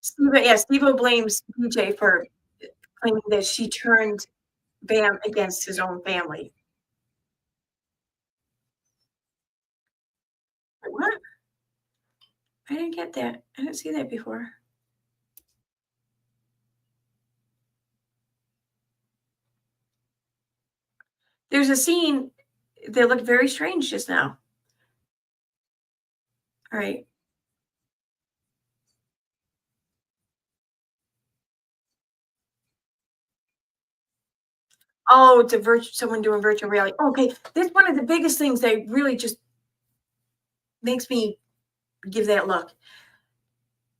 Steve blames PJ for claiming that she turned Bam against his own family. What? I didn't get that. I didn't see that before. There's a scene that looked very strange just now. All right. Oh, it's someone doing virtual reality. Okay, that's one of the biggest things that really just makes me give that look.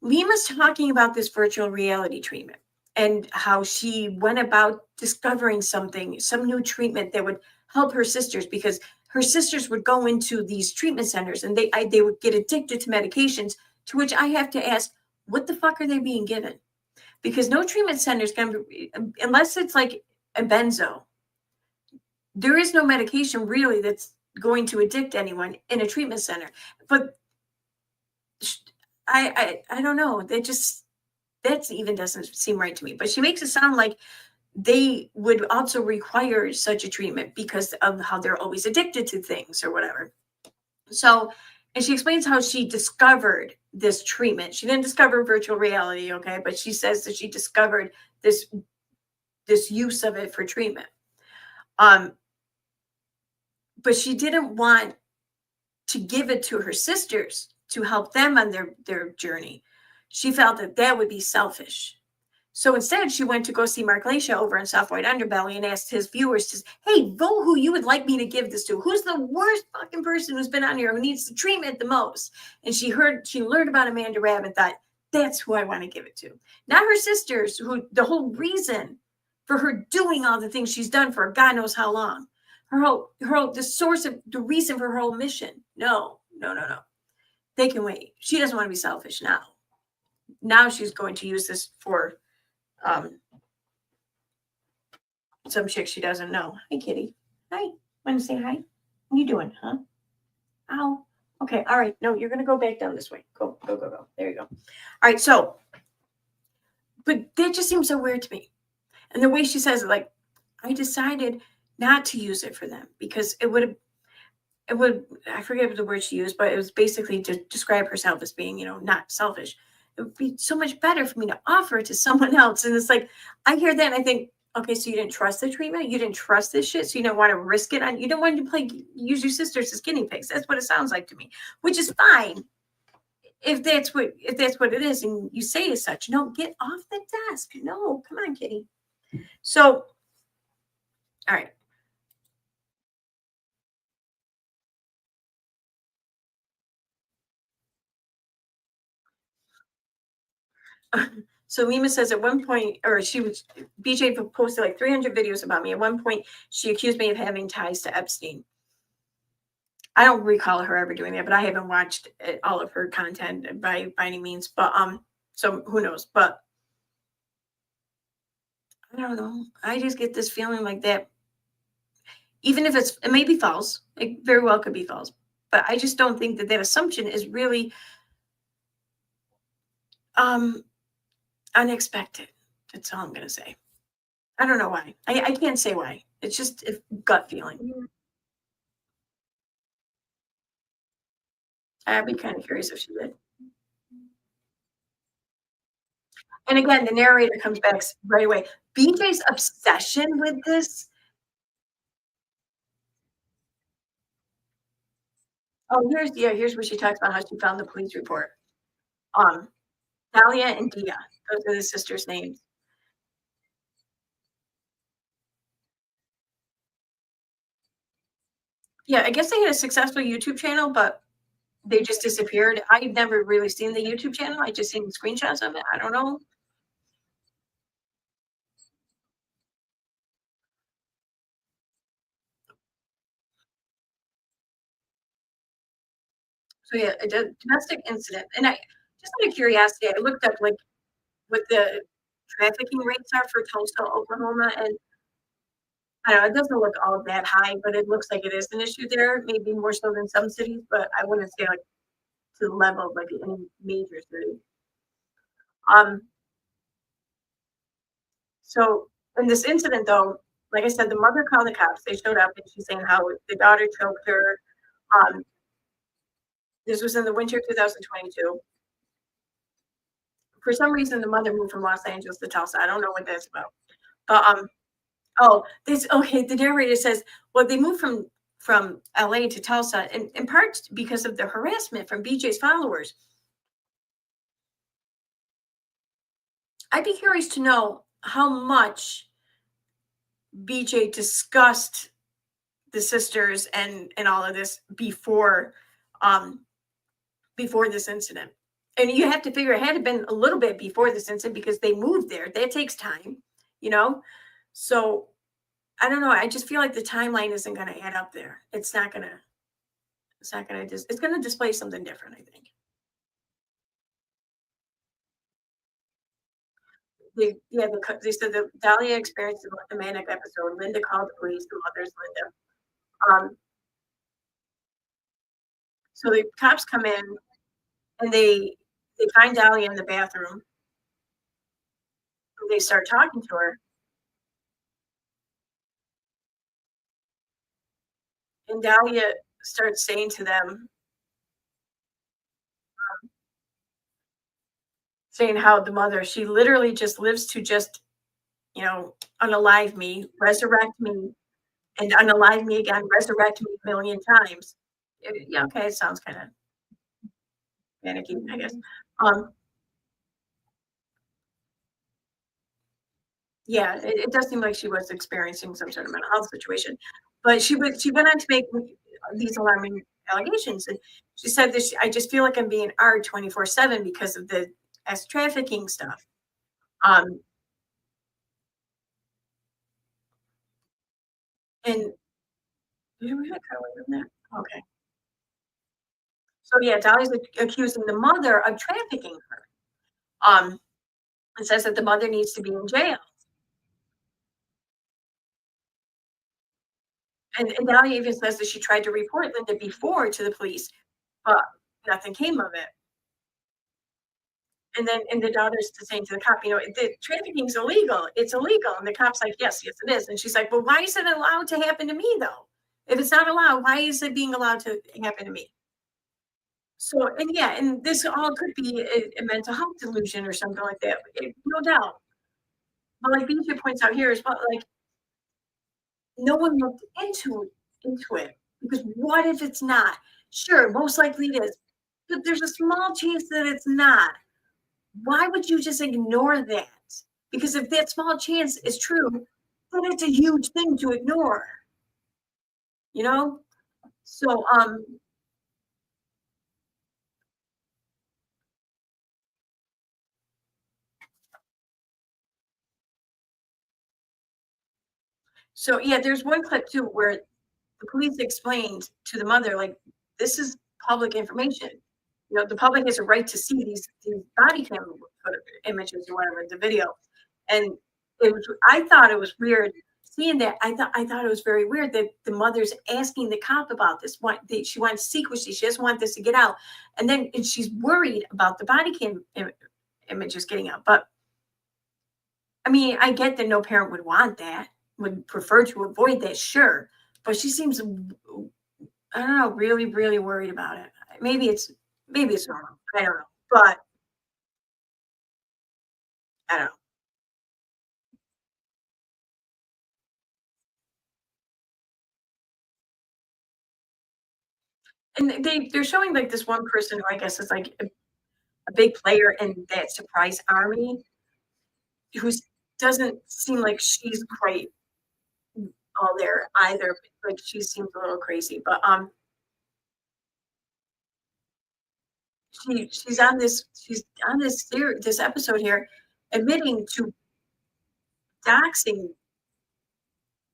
Lima's talking about this virtual reality treatment and how she went about discovering something, some new treatment that would help her sisters because her sisters would go into these treatment centers and they would get addicted to medications. To which I have to ask, what the fuck are they being given? Because no treatment center is going to be, unless it's like a benzo, there is no medication really that's going to addict anyone in a treatment center. But I don't know. That even doesn't seem right to me. But she makes it sound like they would also require such a treatment because of how they're always addicted to things or whatever. So, and she explains how she discovered this treatment. She didn't discover virtual reality, okay, but she says that she discovered this use of it for treatment. But she didn't want to give it to her sisters to help them on their journey. She felt that would be selfish. So instead, she went to go see Mark Lacia over in Soft White Underbelly and asked his viewers to, hey, vote who you would like me to give this to. Who's the worst fucking person who's been on here who needs the treatment the most? And she learned about Amanda Rabb and thought, that's who I want to give it to. Not her sisters, who the whole reason for her doing all the things she's done for God knows how long. The source of the reason for her whole mission. No. They can wait. She doesn't want to be selfish now. Now she's going to use this for some chick she doesn't know. Hi, kitty. Hi. Want to say hi? What you doing, huh? Ow. Okay. All right. No, you're gonna go back down this way. Go, go, go, go. There you go. All right. So, but that just seems so weird to me. And the way she says it, like, I decided not to use it for them because it would, I forget the word she used, but it was basically to describe herself as being, not selfish. It would be so much better for me to offer it to someone else. And it's like, I hear that and I think, okay, so you didn't trust the treatment, you didn't trust this shit, so you don't want to risk it on, you don't want to use your sisters as guinea pigs. That's what it sounds like to me, which is fine if that's what it is, and you say as such. No, get off the desk. No, come on, kitty. So, all right. So Lima says at one point, or BJ posted like 300 videos about me. At one point, she accused me of having ties to Epstein. I don't recall her ever doing that, but I haven't watched all of her content by any means. But so who knows? But I don't know. I just get this feeling like that. Even if it may be false, it very well could be false. But I just don't think that assumption is really um unexpected. That's all I'm gonna say. I don't know why. I can't say why. It's just a gut feeling. I'd be kind of curious if she did. And again, the narrator comes back right away. BJ's obsession with this. Oh, here's where she talks about how she found the police report. Um, Dahlia and Dia. Those are the sisters' names. Yeah, I guess they had a successful YouTube channel, but they just disappeared. I've never really seen the YouTube channel. I just seen screenshots of it. I don't know. So yeah, a domestic incident. And I just out of curiosity, I looked up like what the trafficking rates are for Tulsa, Oklahoma, and I don't know, it doesn't look all that high, but it looks like it is an issue there, maybe more so than some cities, but I wouldn't say like to the level of like any major city. Um, so in this incident though, like I said, the mother called the cops. They showed up and she's saying how the daughter choked her. Um, this was in the winter 2022. For some reason, the mother moved from Los Angeles to Tulsa. I don't know what that's about. But oh, this okay. The narrator says, well, they moved from LA to Tulsa, in part because of the harassment from BJ's followers. I'd be curious to know how much BJ discussed the sisters and all of this um before this incident. And you have to figure it had to been a little bit before this incident because they moved there. That takes time, you know. So I don't know. I just feel like the timeline isn't going to add up there. It's not going to. It's not going to. It's going to display something different. I think. They said that Dahlia experienced a manic episode. Linda called the police. The mother's Linda. So the cops come in and they find Dahlia in the bathroom. They start talking to her, and Dahlia starts saying to them, saying how the mother, she literally just lives to just, unalive me, resurrect me, and unalive me again, resurrect me a million times. Yeah, okay, it sounds kind of panicky, I guess. Um, yeah, it does seem like she was experiencing some sort of mental health situation, but she went on to make these alarming allegations, and she said this. I just feel like I'm being R 24/7 because of the S trafficking stuff. Um, and did we cut away from that? Okay. So yeah, Dolly's accusing the mother of trafficking her. And says that the mother needs to be in jail. And Dahlia even says that she tried to report Linda before to the police, but nothing came of it. And the daughter's saying to the cop, the trafficking's illegal. It's illegal. And the cop's like, yes, yes, it is. And she's like, well, why is it allowed to happen to me though? If it's not allowed, why is it being allowed to happen to me? So, and yeah, and this all could be a mental health delusion or something like that, no doubt. But like BJ points out here as well, like no one looked into it because what if it's not? Sure, most likely it is, but there's a small chance that it's not. Why would you just ignore that? Because if that small chance is true, then it's a huge thing to ignore. You know? So so yeah, there's one clip too where the police explained to the mother, like, this is public information. The public has a right to see these body cam images or whatever, the video. And I thought it was weird seeing that. I thought it was very weird that the mother's asking the cop about this. She wants secrecy. She doesn't want this to get out. And she's worried about the body cam images getting out. But I mean, I get that no parent would want that, would prefer to avoid that, sure. But she seems, I don't know, really, really worried about it. Maybe it's normal. I don't know. But I don't know. And they're showing like this one person who I guess is like a big player in that surprise army who doesn't seem like she's quite all there either. Like she seems a little crazy. But she's on this episode here admitting to doxing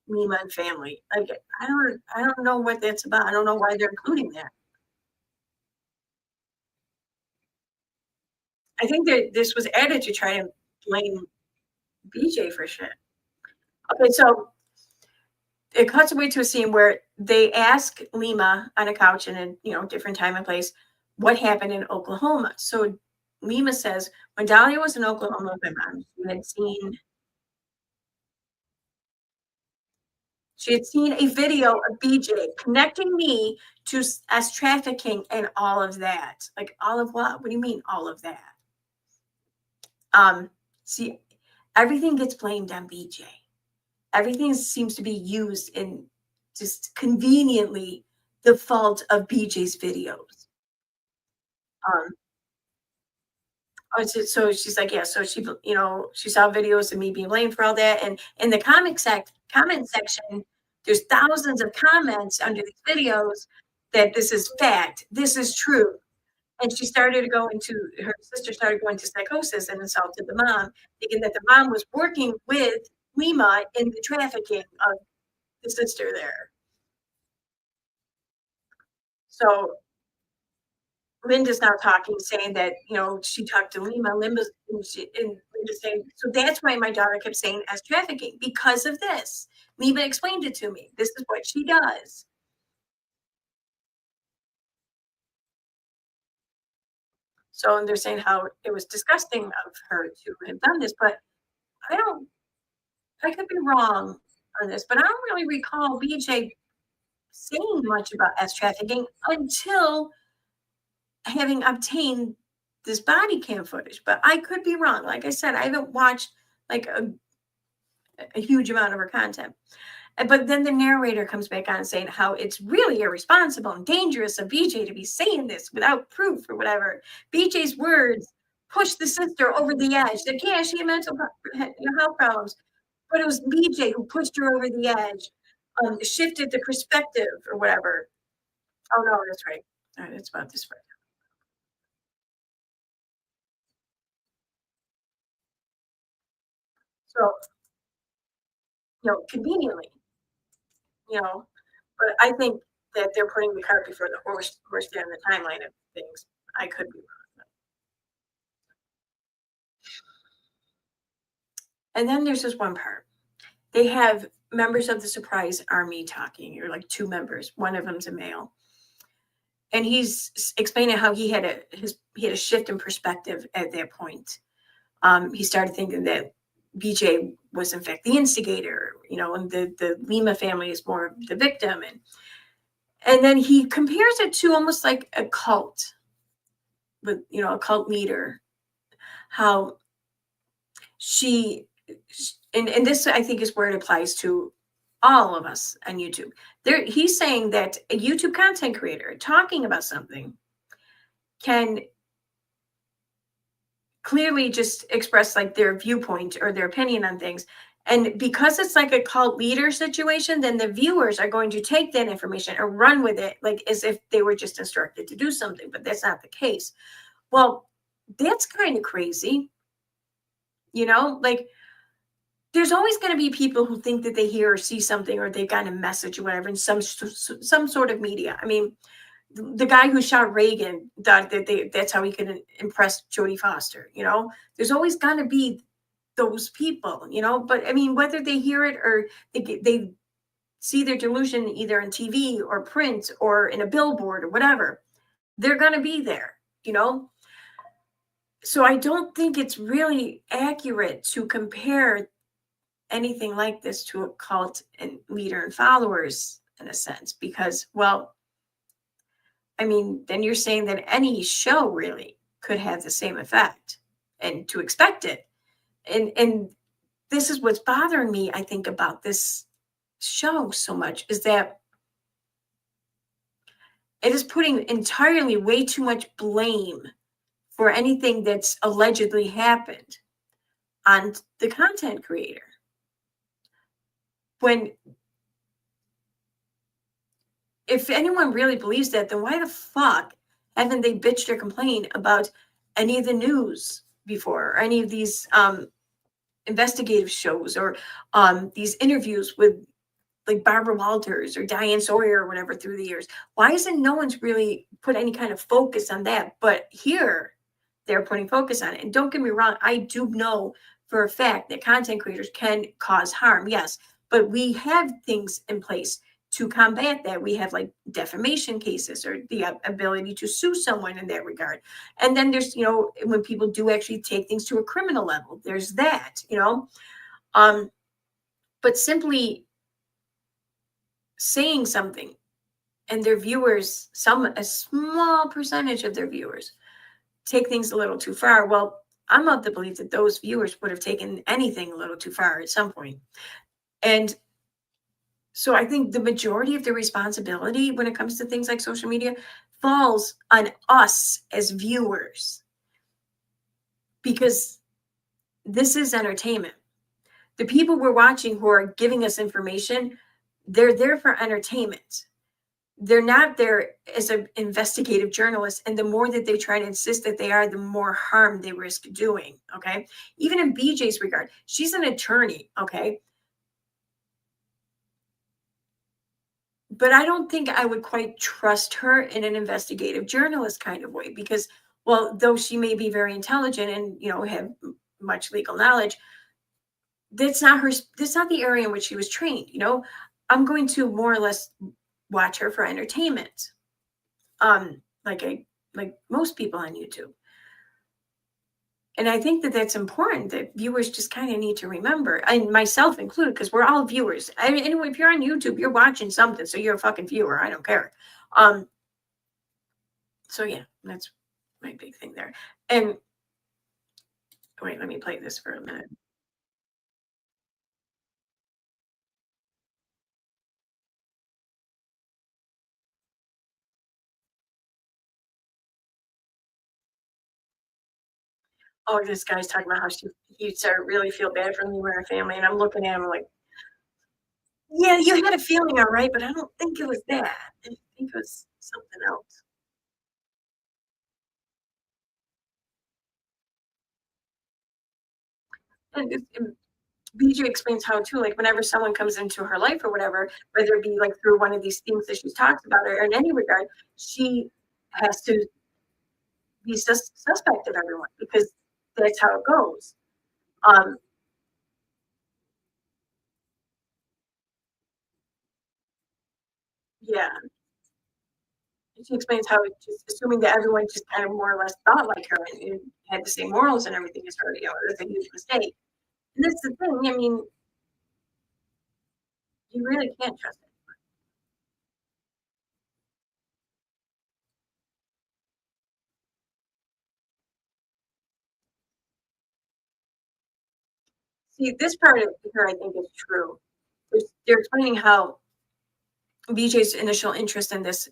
Lima and family. Like I don't know what that's about. I don't know why they're including that. I think that this was added to try to blame BJ for shit. Okay, so it cuts away to a scene where they ask Lima on a couch in a different time and place what happened in Oklahoma. So Lima says when Dahlia was in Oklahoma with my mom, she had seen a video of BJ connecting me to as trafficking and all of that. Like all of what? What do you mean all of that? See, everything gets blamed on BJ. Everything seems to be used in just conveniently the fault of BJ's videos. Um, so she's like, yeah. So she saw videos of me being blamed for all that, and in the comment section, there's thousands of comments under these videos that this is fact, this is true, and her sister started going to psychosis and assaulted the mom, thinking that the mom was working with Lima in the trafficking of the sister there. So Linda's now talking, saying that she talked to Lima. Linda's saying, so that's why my daughter kept saying as trafficking because of this. Lima explained it to me. This is what she does. So and they're saying how it was disgusting of her to have done this, but I don't. I could be wrong on this, but I don't really recall BJ saying much about as trafficking until having obtained this body cam footage, but I could be wrong. Like I said, I haven't watched like a huge amount of her content. But then the narrator comes back on saying how it's really irresponsible and dangerous of BJ to be saying this without proof or whatever. BJ's words pushed the sister over the edge. That yeah, she had mental health problems, but it was BJ who pushed her over the edge, shifted the perspective or whatever. Oh no, that's right. All right, it's about this right. So conveniently, you know, but I think that they're putting the cart before the horse there in the timeline of things. I could be wrong. And then there's this one part. They have members of the surprise army talking, or like two members. One of them's a male, and he's explaining how he had a shift in perspective at that point. He started thinking that BJ was in fact the instigator, and the Lima family is more the victim, and then he compares it to almost like a cult, with a cult leader, how and this I think is where it applies to all of us on YouTube. He's saying that a YouTube content creator talking about something can clearly just express like their viewpoint or their opinion on things. And because it's like a cult leader situation, then the viewers are going to take that information and run with it, like as if they were just instructed to do something, but that's not the case. Well, that's kind of crazy. Like there's always going to be people who think that they hear or see something, or they've got a message or whatever in some sort of media. I mean, the guy who shot Reagan thought that that's how he could impress Jodie Foster. There's always going to be those people. But I mean, whether they hear it or they see their delusion either on TV or print or in a billboard or whatever, they're going to be there. So I don't think it's really accurate to compare anything like this to a cult and leader and followers in a sense, because, well, I mean, then you're saying that any show really could have the same effect, and to expect it. And this is what's bothering me, I think, about this show so much, is that it is putting entirely way too much blame for anything that's allegedly happened on the content creator. When, if anyone really believes that, then why the fuck haven't they bitched or complained about any of the news before, or any of these investigative shows, or these interviews with like Barbara Walters or Diane Sawyer or whatever through the years? Why isn't no one's really put any kind of focus on that? But here they're putting focus on it. And don't get me wrong, I do know for a fact that content creators can cause harm, yes, but we have things in place to combat that. We have like defamation cases, or the ability to sue someone in that regard. And then there's, when people do actually take things to a criminal level, there's that, but simply saying something and their viewers, a small percentage of their viewers, take things a little too far. Well, I'm of the belief that those viewers would have taken anything a little too far at some point. And so I think the majority of the responsibility when it comes to things like social media falls on us as viewers, because this is entertainment. The people we're watching who are giving us information, they're there for entertainment. They're not there as an investigative journalist. And the more that they try to insist that they are, the more harm they risk doing. Okay. Even in BJ's regard, she's an attorney. Okay. But I don't think I would quite trust her in an investigative journalist kind of way, because, well, though she may be very intelligent and, have much legal knowledge, that's not the area in which she was trained. I'm going to more or less watch her for entertainment. Like most people on YouTube. And I think that that's important, that viewers just kind of need to remember, and myself included, because we're all viewers. I mean, anyway, if you're on YouTube, you're watching something, so you're a fucking viewer. I don't care. So yeah, that's my big thing there. And wait, let me play this for a minute. Oh, this guy's talking about how he started really feel bad for Lima and her family, and I'm looking at him like, yeah, you had a feeling, all right, but I don't think it was that. I think it was something else. And BJ explains how too, like whenever someone comes into her life or whatever, whether it be like through one of these things that she's talked about, or in any regard, she has to be suspect of everyone, because that's how it goes. Um, Yeah. She explains how it's just assuming that everyone just kind of more or less thought like her and had the same morals and everything as her, that's a huge mistake. And that's the thing, I mean, you really can't trust it. See, this part of here I think is true. They're explaining how BJ's initial interest in this,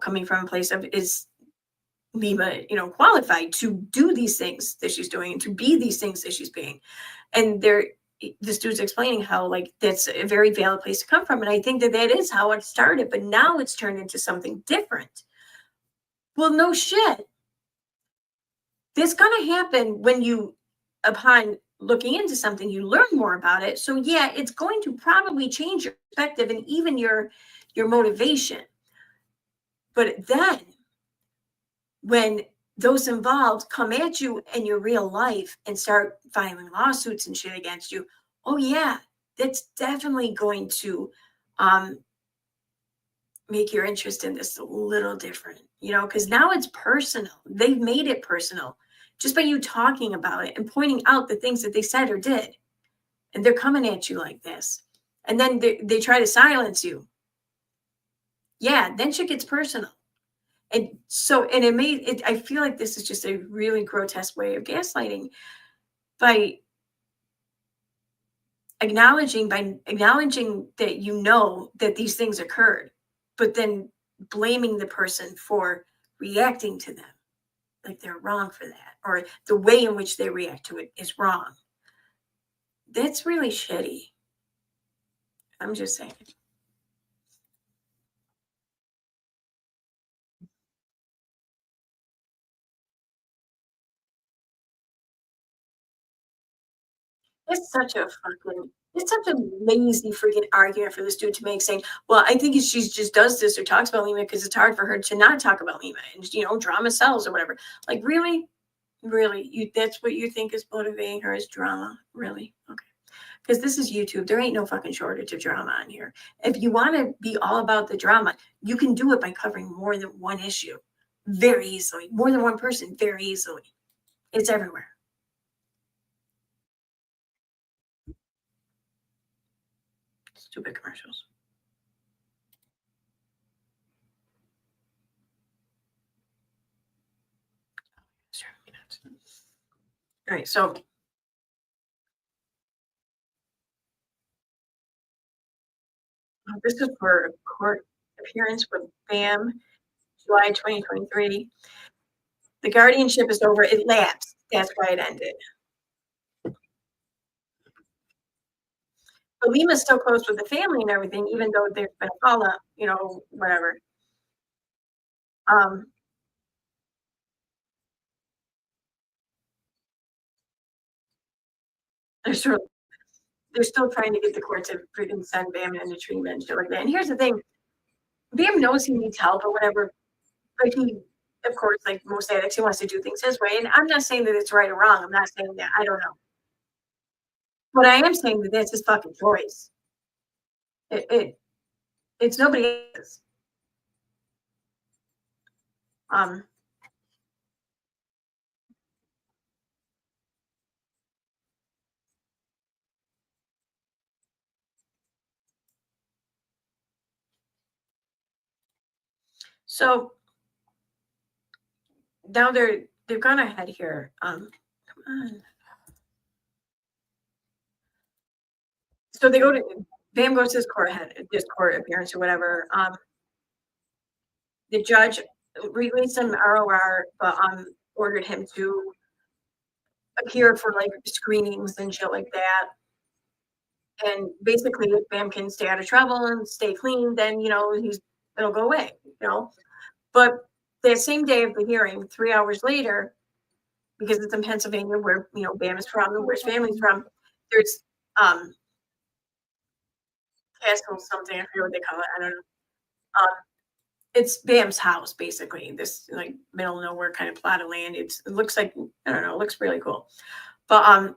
coming from a place of is Lima, qualified to do these things that she's doing and to be these things that she's being. And this dude's explaining how like that's a very valid place to come from. And I think that that is how it started, but now it's turned into something different. Well, no shit. That's going to happen when upon looking into something, you learn more about it. So yeah, it's going to probably change your perspective and even your motivation. But then when those involved come at you in your real life and start filing lawsuits and shit against you, oh yeah, that's definitely going to make your interest in this a little different, because now it's personal. They've made it personal just by you talking about it and pointing out the things that they said or did. And they're coming at you like this. And then they try to silence you. Yeah, then shit gets personal. And so, and I feel like this is just a really grotesque way of gaslighting by acknowledging that that these things occurred, but then blaming the person for reacting to them like they're wrong for that, or the way in which they react to it is wrong. That's really shitty. I'm just saying. It's such a lazy freaking argument for this dude to make, saying, well, I think she just does this or talks about Lima because it's hard for her to not talk about Lima and, drama sells or whatever. Like, really? Really? That's what you think is motivating her, is drama? Really? Okay. Because this is YouTube. There ain't no fucking shortage of drama on here. If you want to be all about the drama, you can do it by covering more than one issue very easily, more than one person very easily. It's everywhere. Stupid commercials. All right, so this is for a court appearance with BAM, July 2023. The guardianship is over. It lapsed. That's why it ended. But Lima's still close with the family and everything, even though there's been a fallout, whatever. Um, they're sort they're still trying to get the court to freaking send Bam into treatment and shit like that. And here's the thing, Bam knows he needs help or whatever, but he, of course, like most addicts, he wants to do things his way. And I'm not saying that it's right or wrong. I'm not saying that. I don't know. But I am saying that that's his fucking choice. It's nobody else's. Um, so now they've gone ahead here. Come on. So they go to Bam goes to this court appearance or whatever. The judge released some ROR, but ordered him to appear for like screenings and shit like that. And basically, if Bam can stay out of trouble and stay clean, then it'll go away. But that same day of the hearing, 3 hours later, because it's in Pennsylvania, where Bam is from and where his family's from, there's castle something. I forget what they call it. I don't know. It's Bam's house, basically. This like middle of nowhere kind of plot of land. It looks like, I don't know. It looks really cool. But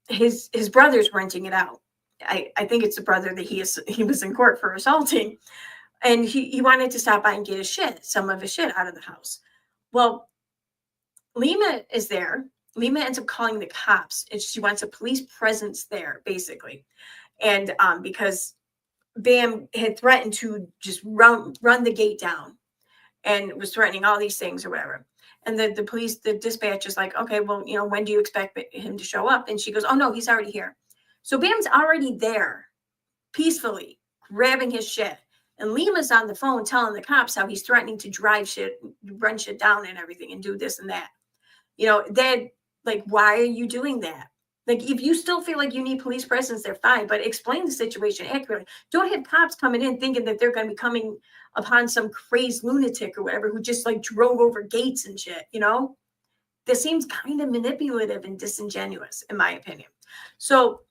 his brother's renting it out. I think it's the brother that he was in court for assaulting. And he wanted to stop by and get some of his shit out of the house. Well, Lima is there. Lima ends up calling the cops, and she wants a police presence there, basically. And because Bam had threatened to just run the gate down, and was threatening all these things or whatever. And the police, the dispatch is like, okay, well, when do you expect him to show up? And she goes, oh no, he's already here. So Bam's already there, peacefully grabbing his shit. And Lima's on the phone telling the cops how he's threatening to run shit down and everything and do this and that. That, like, why are you doing that? Like, if you still feel like you need police presence, they're fine, but explain the situation accurately. Don't have cops coming in thinking that they're going to be coming upon some crazed lunatic or whatever who just like drove over gates and shit. That seems kind of manipulative and disingenuous, in my opinion. So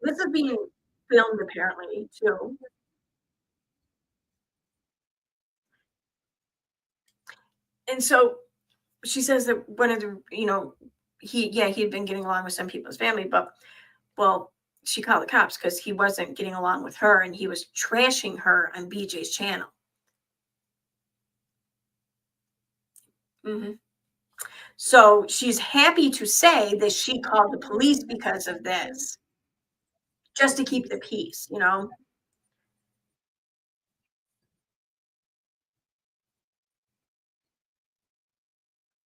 this is being filmed apparently too. And so she says that one of the, he had been getting along with some people's family, but well, she called the cops because he wasn't getting along with her and he was trashing her on BJ's channel. Mhm. So she's happy to say that she called the police because of this, just to keep the peace.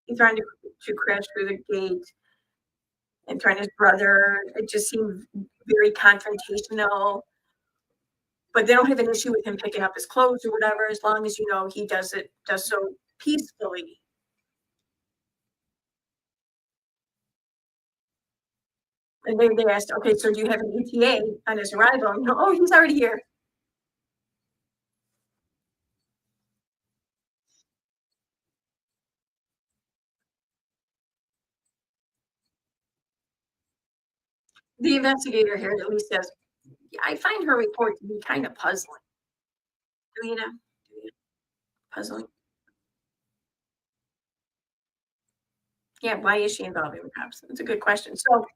He's trying to crash through the gate and threaten his brother. It just seemed very confrontational, but they don't have an issue with him picking up his clothes or whatever, as long as he does so peacefully. And they asked, okay, so do you have an ETA on his arrival? Oh, he's already here. The investigator here at least says, yeah, I find her report to be kind of puzzling. Do you know? Puzzling. Yeah, why is she involving the cops? That's a good question. So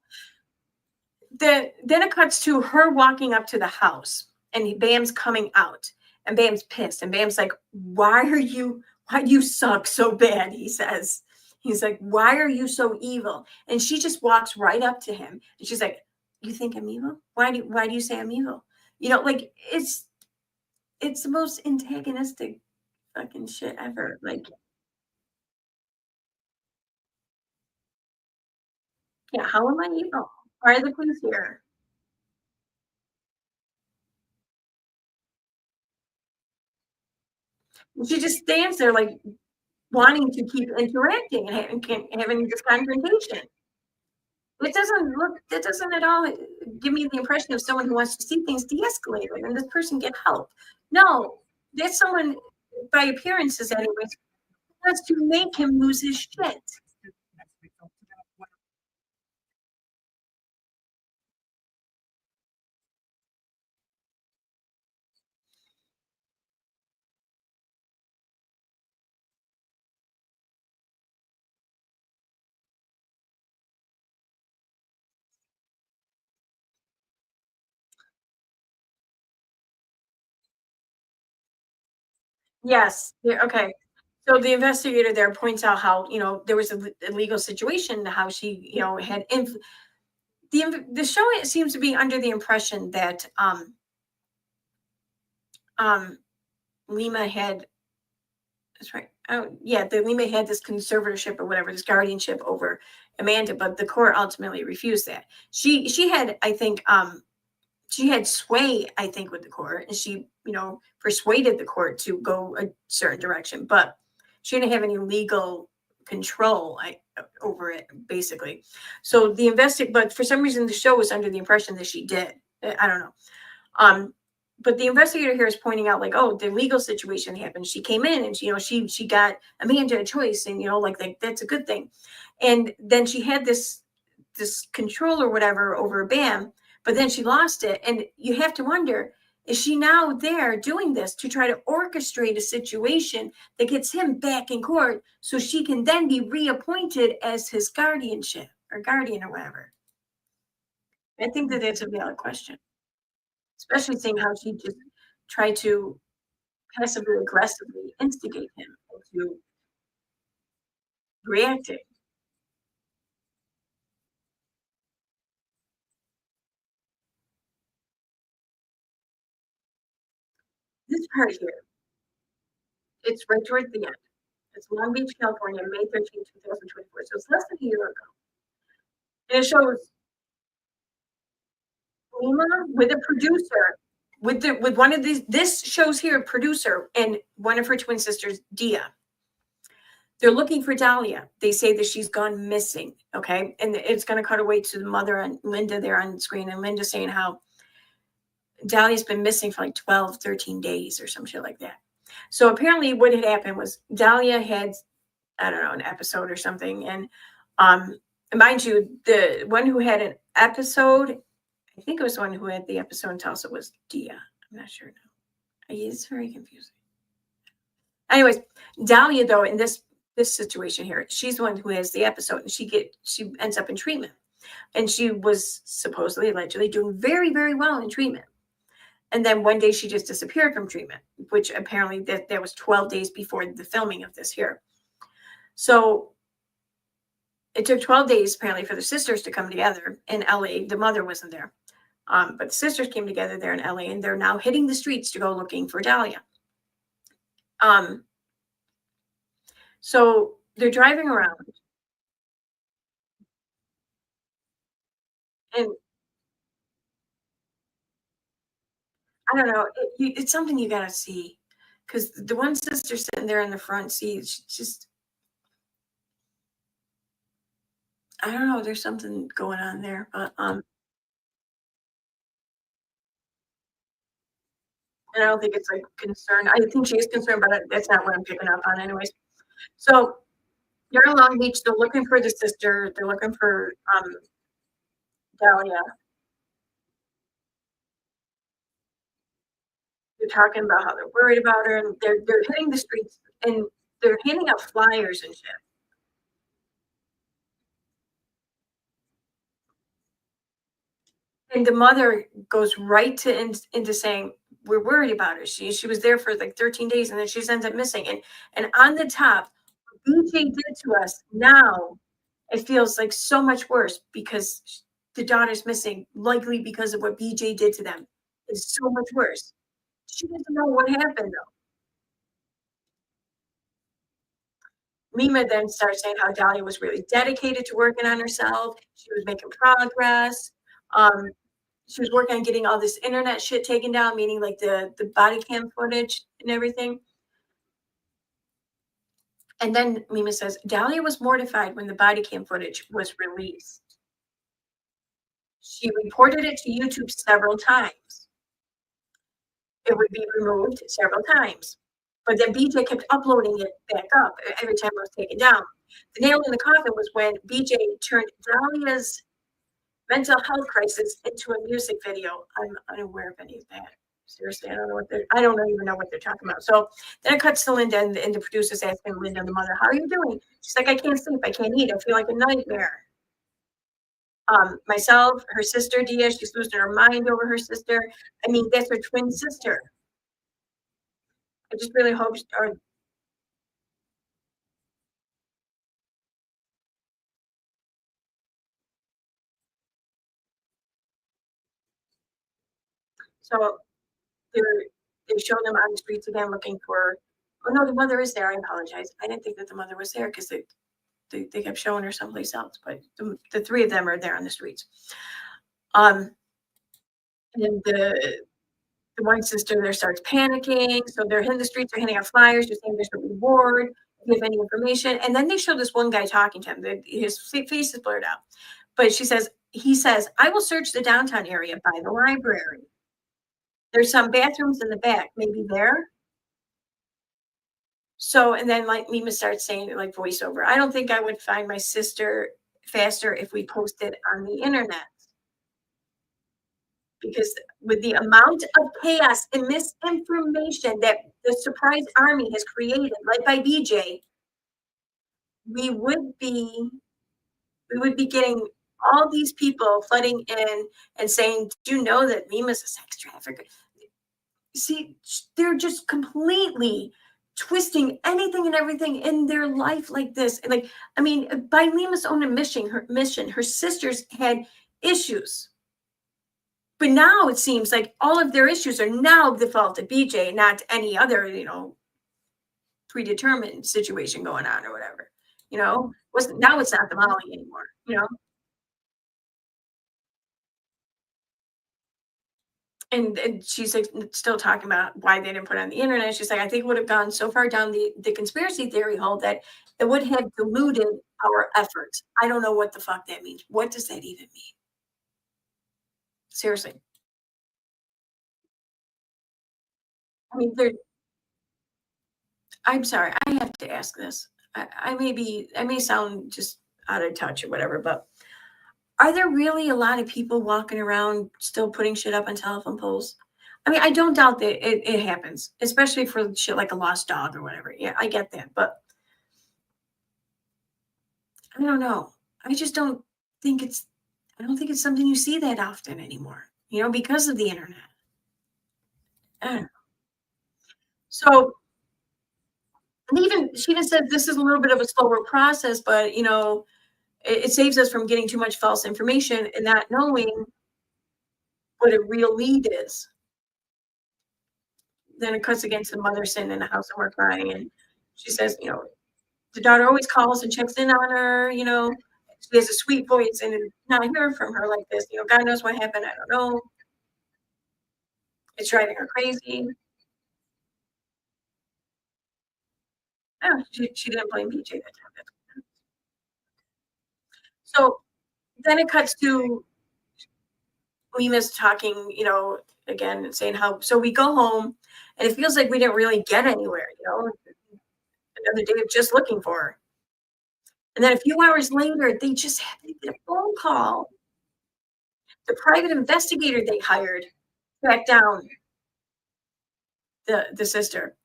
then it cuts to her walking up to the house, and Bam's coming out, and Bam's pissed, and Bam's like, why do you suck so bad? He says. He's like, why are you so evil? And she just walks right up to him, and she's like, you think I'm evil? Why do you say I'm evil? Like, it's the most antagonistic fucking shit ever. Like, yeah, how am I evil? Why are the police here? And she just stands there like wanting to keep interacting and having this confrontation. That doesn't at all give me the impression of someone who wants to see things de-escalated and this person get help. No, that's someone, by appearances anyways, who wants to make him lose his shit. Yes. Yeah, okay. So the investigator there points out how, there was a legal situation, how she, had the show, it seems to be under the impression that um Lima had, that's right. Oh, yeah, the Lima had this conservatorship or whatever, this guardianship over Amanda, but the court ultimately refused that. She had, I think, she had sway, I think, with the court, and she, persuaded the court to go a certain direction, but she didn't have any legal control over it, basically. So but for some reason, the show was under the impression that she did. I don't know. But the investigator here is pointing out, like, oh, the legal situation happened. She came in and she got Amanda a choice, and like that's a good thing. And then she had this control or whatever over Bam, but then she lost it. And you have to wonder, is she now there doing this to try to orchestrate a situation that gets him back in court so she can then be reappointed as his guardian or whatever? I think that that's a valid question. especially seeing how she just tried to passively aggressively instigate him into reacting. This part here, it's right towards the end. It's Long Beach, California, May 13th, 2024. So it's less than a year ago. And it shows Lima with a producer, with one of these. This shows here a producer and one of her twin sisters, Dia. They're looking for Dahlia. They say that she's gone missing. Okay, and it's going to cut away to the mother and Linda there on screen, and Linda saying how Dahlia's been missing for like 12, 13 days or some shit like that. So apparently, what had happened was Dahlia had, I don't know, an episode or something, and mind you, the one who had an episode, I think it was the one who had the episode in Tulsa was Dia. I'm not sure now. It's very confusing. Anyways, Dahlia though, in this situation here, she's the one who has the episode, and she ends up in treatment, and she was supposedly allegedly doing very, very well in treatment. And then one day she just disappeared from treatment, which apparently that was 12 days before the filming of this here. So it took 12 days apparently for the sisters to come together in LA. The mother wasn't there. But the sisters came together there in LA, and they're now hitting the streets to go looking for Dahlia. So they're driving around, and I don't know, it's something you gotta see, because the one sister sitting there in the front seat, she just, I don't know, there's something going on there, but and I don't think it's like concern. I think she is concerned, but that's not what I'm picking up on, anyways. So they're in Long Beach. They're looking for the sister. They're looking for Dahlia. They're talking about how they're worried about her, and they're hitting the streets, and they're handing out flyers and shit. And the mother goes right into saying, "We're worried about her. She was there for like 13 days, and then she ends up missing." And on the top, what BJ did to us now, it feels like so much worse because the daughter's missing, likely because of what BJ did to them. It's so much worse. She doesn't know what happened though. Lima then starts saying how Dahlia was really dedicated to working on herself. She was making progress. Um, she was working on getting all this internet shit taken down, meaning like the body cam footage and everything. And then Lima says Dahlia was mortified when the body cam footage was released. She reported it to YouTube several times. It would be removed several times. But then BJ kept uploading it back up every time it was taken down. The nail in the coffin was when BJ turned Dahlia's mental health crisis into a music video. I'm unaware of any of that. Seriously, I don't know I don't even know what they're talking about. So then it cuts to Linda, and the producer's asking Linda, the mother, "How are you doing?" She's like, "I can't sleep, I can't eat, I feel like a nightmare." Myself, her sister Dia, she's losing her mind over her sister. I mean, that's her twin sister. I just really hope, or so they show them on the streets again looking for. Oh no, the mother is there. I apologize. I didn't think that the mother was there because they kept showing her someplace else. But the three of them are there on the streets. And the one sister there starts panicking. So they're in the streets, they're handing out flyers, just saying there's a reward, if you have any information. And then they show this one guy talking to him. His face is blurred out. But he says, "I will search the downtown area by the library. There's some bathrooms in the back, maybe there." So, and then like Mima starts saying like voiceover, "I don't think I would find my sister faster if we posted on the internet." Because with the amount of chaos and misinformation that the surprise army has created, led by BJ, we would be getting all these people flooding in and saying, "Do you know that Lima's a sex trafficker?" See, they're just completely twisting anything and everything in their life like this. And like, I mean, by Lima's own admission, her sisters had issues. But now it seems like all of their issues are now the fault of BJ, not any other, predetermined situation going on or whatever. Now it's not the Molly anymore. And she's like still talking about why they didn't put it on the internet. She's like, I think it would have gone so far down the conspiracy theory hole that it would have diluted our efforts. I don't know what the fuck that means. What does that even mean? Seriously. I mean, I'm sorry, I have to ask this. I may sound just out of touch or whatever, but are there really a lot of people walking around still putting shit up on telephone poles? I mean, I don't doubt that it happens, especially for shit like a lost dog or whatever. Yeah, I get that. But I don't know. I just I don't think it's something you see that often anymore, because of the internet. I don't know. So, and she even said this is a little bit of a slower process, but it saves us from getting too much false information and not knowing what a real lead is. Then it cuts against the mother sitting in the house and we're crying. And she says, the daughter always calls and checks in on her. She has a sweet voice and not hear from her like this. God knows what happened. I don't know. It's driving her crazy. Oh, she didn't blame BJ that time. So then it cuts to Lima's talking, again, saying how, so we go home and it feels like we didn't really get anywhere, another day of just looking for her. And then a few hours later, they just happened to get a phone call. The private investigator they hired tracked down the sister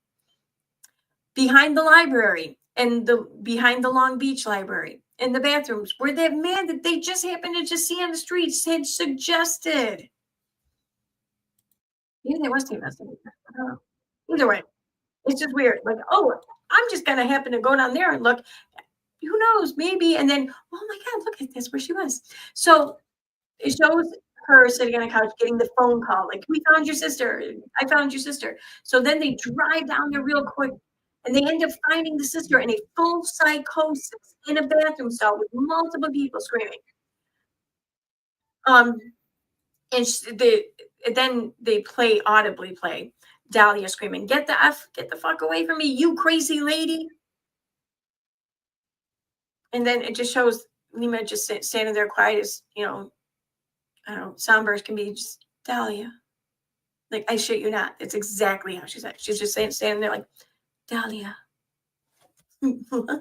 behind the library and behind the Long Beach library in the bathrooms where that man that they just happened to just see on the streets had suggested. Maybe they was the investigator. I don't know. Either way, it's just weird. Like, oh, I'm just gonna happen to go down there and look. Who knows? Maybe. And then, oh my God, look at this, where she was. So it shows her sitting on a couch getting the phone call, like, we found your sister. I found your sister. So then they drive down there real quick and they end up finding the sister in a full psychosis in a bathroom stall with multiple people screaming. Um, and then they audibly play Dahlia screaming, get the fuck away from me, you crazy lady. And then it just shows Lima just standing there quiet as, I don't know, soundburst can be just Dahlia. Like, I shit you not. It's exactly how she said. She's just standing there like, Dahlia. What?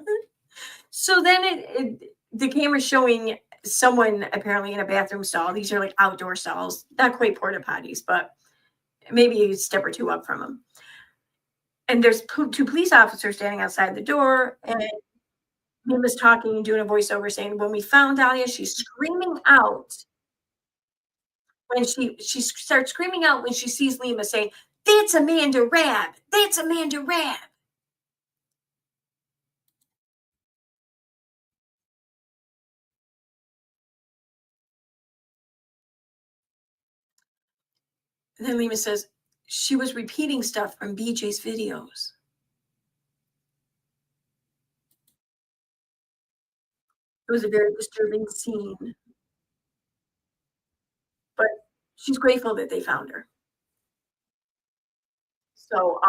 So then the camera's showing someone apparently in a bathroom stall. These are like outdoor stalls, not quite porta potties, but maybe a step or two up from them. And there's two police officers standing outside the door, and he was talking and doing a voiceover saying, when we found Dahlia, she's screaming out. When she starts screaming out when she sees Lima, saying, that's Amanda Rabb. That's Amanda Rabb. And then Lima says, she was repeating stuff from BJ's videos. It was a very disturbing scene. But she's grateful that they found her. So,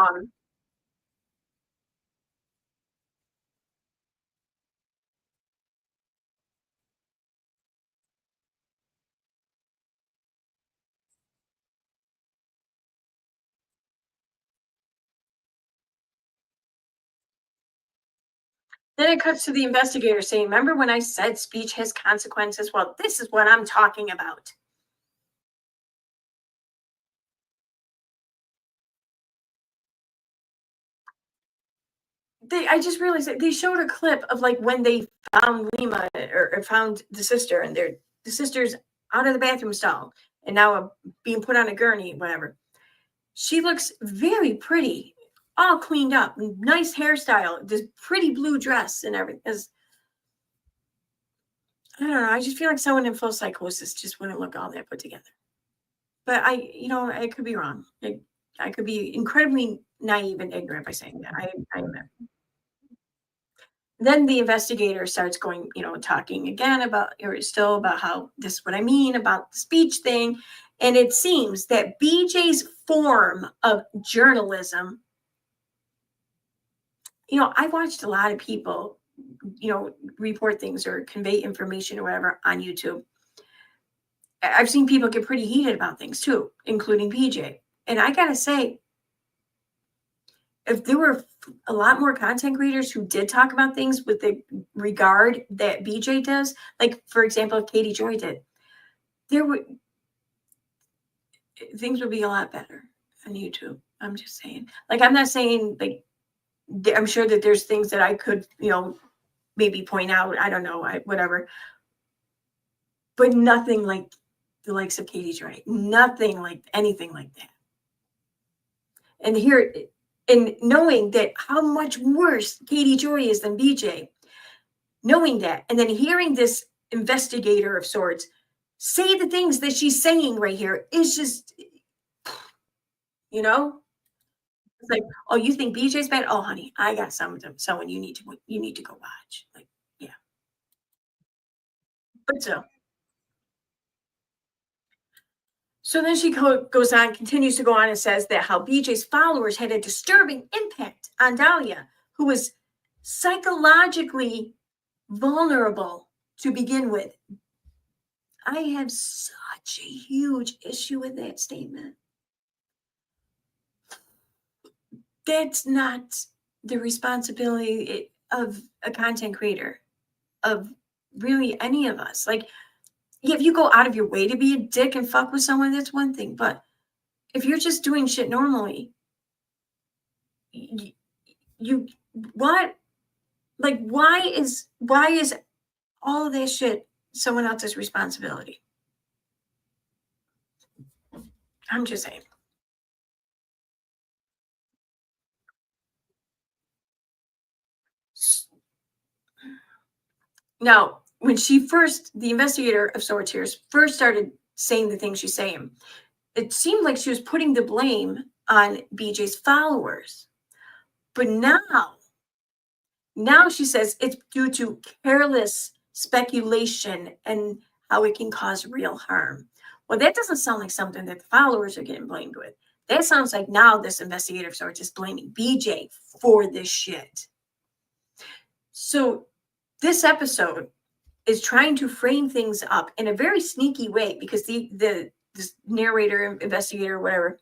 then it cuts to the investigator saying, remember when I said speech has consequences? Well, this is what I'm talking about. I just realized that they showed a clip of like when they found Lima or found the sister, and the sister's out of the bathroom stall and now being put on a gurney, whatever. She looks very pretty, all cleaned up, nice hairstyle, this pretty blue dress and everything. I don't know. I just feel like someone in full psychosis just wouldn't look all that put together. But I could be wrong. I could be incredibly naive and ignorant by saying that. I admit. Then the investigator starts going, talking again about, or still about how this is what I mean about the speech thing. And it seems that BJ's form of journalism, I watched a lot of people, report things or convey information or whatever on YouTube. I've seen people get pretty heated about things too, including BJ. And I got to say, if there were a lot more content creators who did talk about things with the regard that BJ does, like, for example, if Katie Joy did, things would be a lot better on YouTube. I'm just saying. Like, I'm not saying, like, I'm sure that there's things that I could, maybe point out. I don't know, whatever. But nothing like the likes of Katie Joy. Nothing like anything like that. And knowing that how much worse Katie Joy is than BJ, knowing that, and then hearing this investigator of sorts say the things that she's saying right here is just, it's like, oh, you think BJ's bad? Oh, honey, I got someone you need to go watch. Like, yeah. But so then she goes on, continues to go on and says that how BJ's followers had a disturbing impact on Dahlia, who was psychologically vulnerable to begin with. I have such a huge issue with that statement. That's not the responsibility of a content creator, of really any of us. Like, if you go out of your way to be a dick and fuck with someone, that's one thing. But if you're just doing shit normally, what? Like, why is all of that shit someone else's responsibility? I'm just saying. Now, when the investigator of sorts here first started saying the things she's saying, it seemed like she was putting the blame on BJ's followers. But now she says it's due to careless speculation and how it can cause real harm. Well, that doesn't sound like something that the followers are getting blamed with. That sounds like now this investigator of sorts is blaming BJ for this shit. So this episode is trying to frame things up in a very sneaky way because this narrator, investigator, whatever,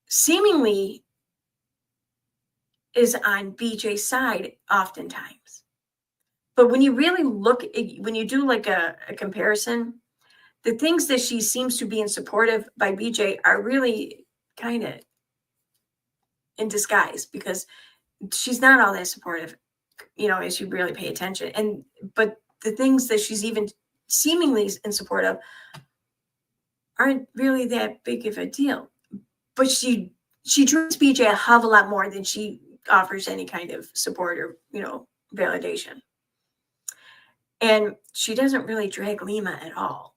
seemingly is on BJ's side oftentimes. But when you really when you do like a comparison, the things that she seems to be in support of by BJ are really kind of in disguise because she's not all that supportive, as you really pay attention. But the things that she's even seemingly in support of aren't really that big of a deal. But she treats BJ a hell of a lot more than she offers any kind of support or, validation. And she doesn't really drag Lima at all,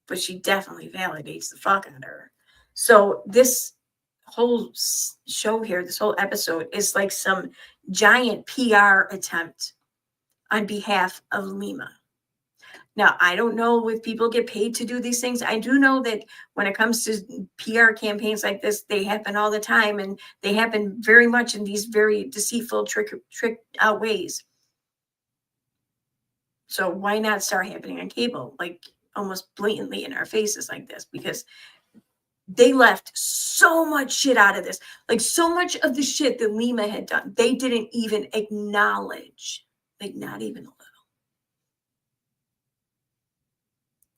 but she definitely validates the fuck out of her. So this whole show here, this whole episode is like some giant PR attempt on behalf of Lima. Now, I don't know if people get paid to do these things. I do know that when it comes to PR campaigns like this, they happen all the time, and they happen very much in these very deceitful, trick out ways. So why not start happening on cable, like almost blatantly in our faces like this? Because they left so much shit out of this. Like, so much of the shit that Lima had done, they didn't even acknowledge, like not even a little.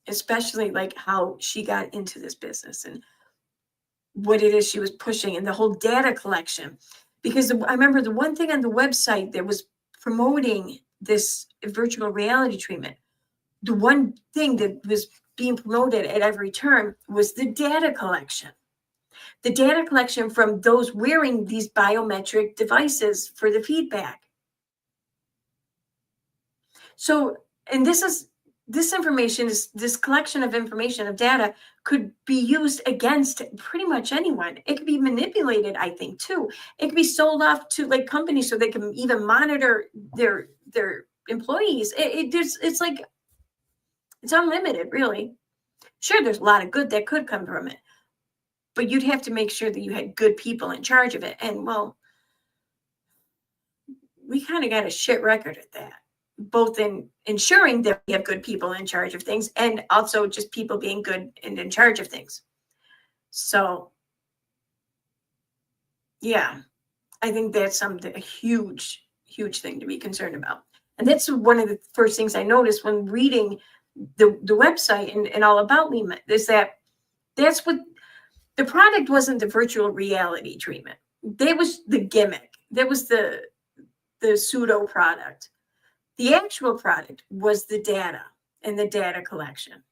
Especially like how she got into this business and what it is she was pushing and the whole data collection. Because I remember the one thing on the website that was promoting this virtual reality treatment the one thing that was being promoted at every turn was the data collection. The data collection from those wearing these biometric devices for the feedback. So, and this information is this collection of information of data could be used against pretty much anyone. It could be manipulated, I think, too. It could be sold off to like companies so they can even monitor their employees. It's like it's unlimited, really. Sure, there's a lot of good that could come from it, but you'd have to make sure that you had good people in charge of it. And well, we kind of got a shit record at that, both in ensuring that we have good people in charge of things and also just people being good and in charge of things. So, yeah, I think that's a huge, huge thing to be concerned about. And that's one of the first things I noticed when reading the website and all about Lima is that's what the product wasn't the virtual reality treatment. That was the gimmick. That was the pseudo product. The actual product was the data and the data collection.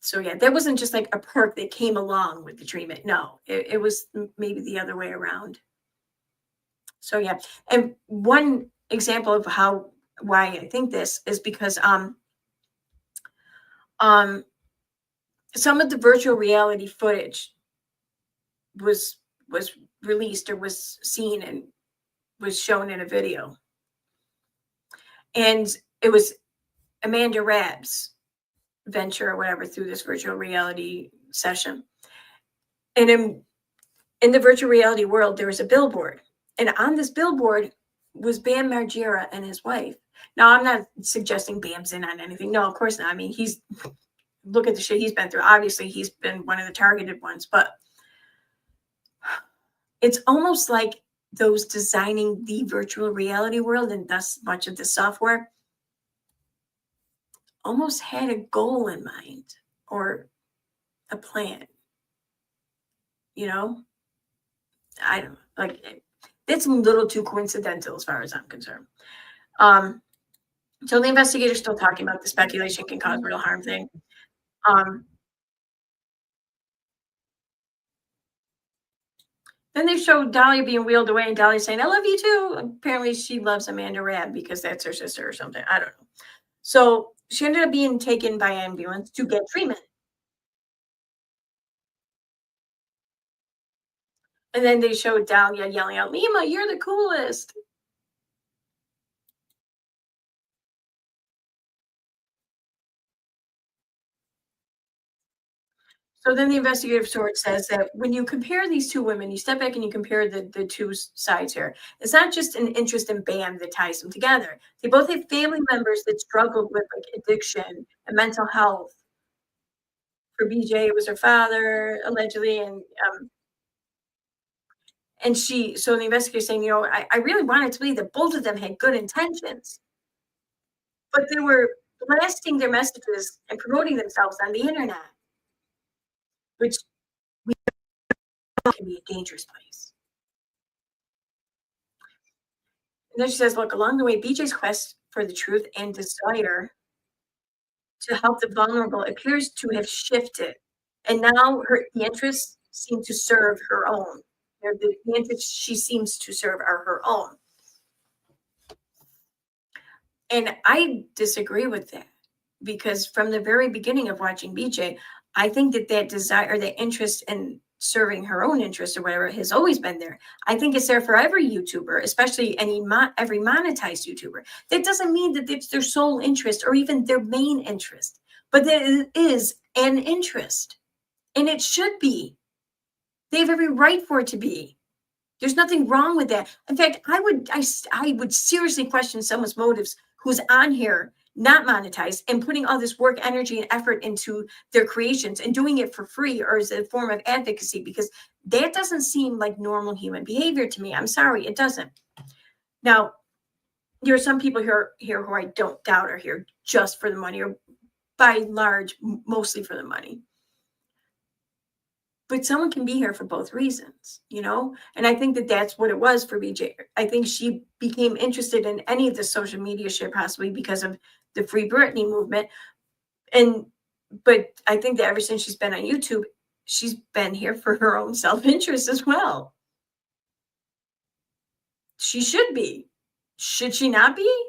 So yeah, that wasn't just like a perk that came along with the treatment. No, it was maybe the other way around. So yeah, and one example of why I think this is because some of the virtual reality footage was released or was seen and was shown in a video. And it was Amanda Rabb's venture or whatever through this virtual reality session. And in the virtual reality world, there was a billboard. And on this billboard was Bam Margera and his wife. Now, I'm not suggesting Bam's in on anything. No, of course not. I mean, look at the shit he's been through. Obviously, he's been one of the targeted ones. But it's almost like those designing the virtual reality world and thus much of the software almost had a goal in mind or a plan. You know, I don't know. Like, that's a little too coincidental as far as I'm concerned. So the investigator's still talking about the speculation can cause real harm thing. Then they showed Dahlia being wheeled away and Dahlia saying, I love you too. Apparently she loves Amanda Rabb because that's her sister or something. I don't know. So she ended up being taken by ambulance to get treatment. And then they showed Dahlia yelling out, Lima, you're the coolest. So then the investigative source says that when you compare these two women, you step back and you compare the two sides here. It's not just an interest in Bam that ties them together. They both have family members that struggled with like addiction and mental health. For BJ, it was her father, allegedly, and so the investigator saying, I really wanted to believe that both of them had good intentions, but they were blasting their messages and promoting themselves on the internet, which can be a dangerous place. And then she says, look, along the way, BJ's quest for the truth and desire to help the vulnerable appears to have shifted. And now the interests seem to serve her own. The interests she seems to serve are her own. And I disagree with that because from the very beginning of watching BJ, I think that desire, that interest in serving her own interest or whatever has always been there. I think it's there for every YouTuber, especially every monetized YouTuber. That doesn't mean that it's their sole interest or even their main interest, but that it is an interest. And it should be. They have every right for it to be. There's nothing wrong with that. In fact, I would seriously question someone's motives who's on here not monetized and putting all this work, energy, and effort into their creations and doing it for free or as a form of advocacy, because that doesn't seem like normal human behavior to me. I'm sorry, it doesn't. Now, there are some people here who I don't doubt are here just for the money, or by and large, mostly for the money. But someone can be here for both reasons, And I think that that's what it was for BJ. I think she became interested in any of the social media shit possibly because of the Free Britney movement. But I think that ever since she's been on YouTube, she's been here for her own self-interest as well. She should be. Should she not be?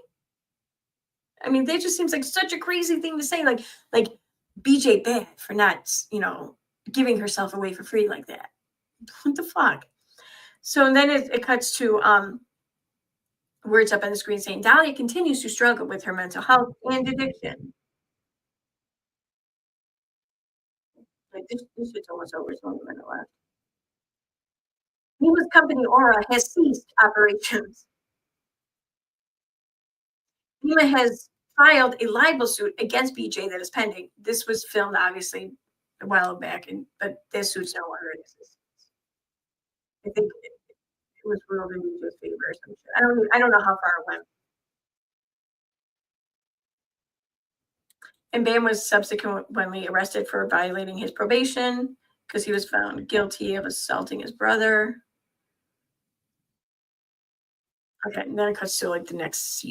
I mean, that just seems like such a crazy thing to say. Like BJ bad for not, giving herself away for free like that. What the fuck? So then it cuts to words up on the screen saying Dahlia continues to struggle with her mental health and addiction. Like this shit's almost over. So I'm going to laugh. Lima's company Aura has ceased operations. Lima has filed a libel suit against BJ that is pending. This was filmed obviously a while back, but this suit's no longer in existence. I think it was ruled in BJ's favor or some shit. I don't know how far it went. And Bam was subsequently arrested for violating his probation because he was found guilty of assaulting his brother. Okay, and then it cuts to like the next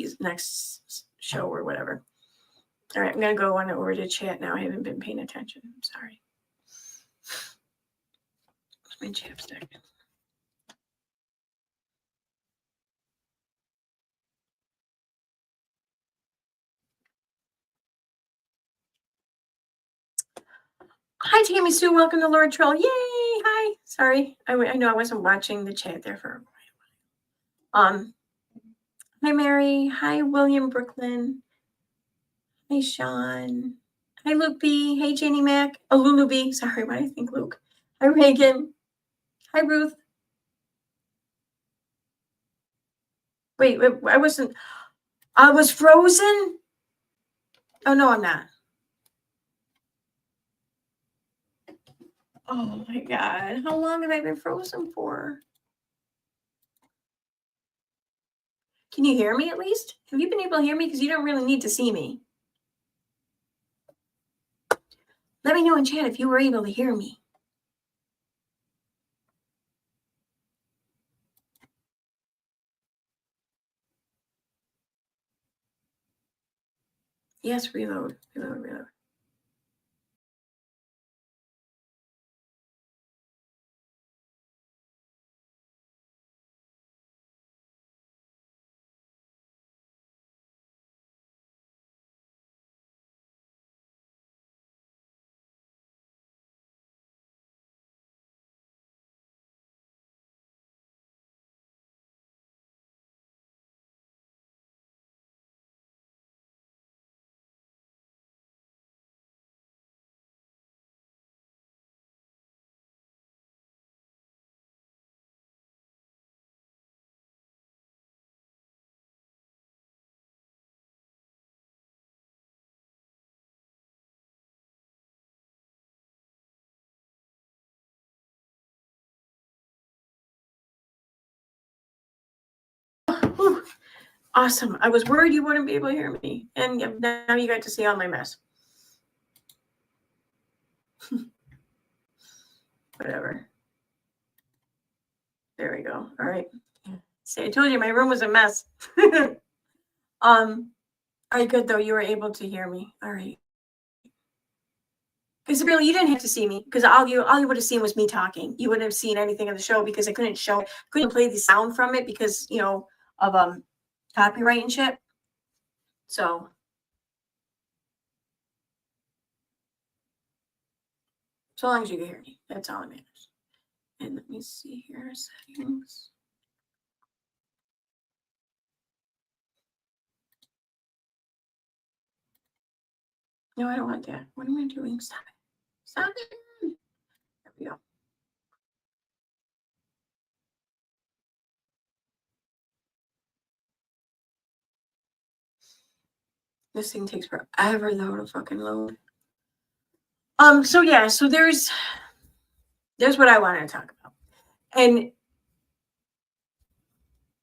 show or whatever. All right, I'm gonna go on over to chat now. I haven't been paying attention. I'm sorry. Where's my chapstick? Hi, Tammy Sue. Welcome to Lord Troll. Yay! Hi. Sorry, I know I wasn't watching the chat there for a while. Hi, Mary. Hi, William Brooklyn. Hi, Sean. Hi, Luke B. Hey, Jenny Mac. Oh, Lulu B. Sorry, why do I think Luke? Hi, Reagan. Hi, Ruth. Wait, I wasn't. I was frozen? Oh, no, I'm not. Oh, my God. How long have I been frozen for? Can you hear me at least? Have you been able to hear me? Because you don't really need to see me. Let me know in chat if you were able to hear me. Yes, reload. Whew. Awesome. I was worried you wouldn't be able to hear me. And now you got to see all my mess. Whatever. There we go. All right. See, I told you my room was a mess. All right, good though. You were able to hear me. All right. Because really, you didn't have to see me because all you would have seen was me talking. You wouldn't have seen anything of the show because I couldn't play the sound from it because of copyright and shit. So long as you can hear me, that's all that matters. And let me see here settings. No, I don't want that. What am I doing? Stop it. Stop it. There we go. This thing takes forever though to fucking load. So yeah, so there's what I wanted to talk about. And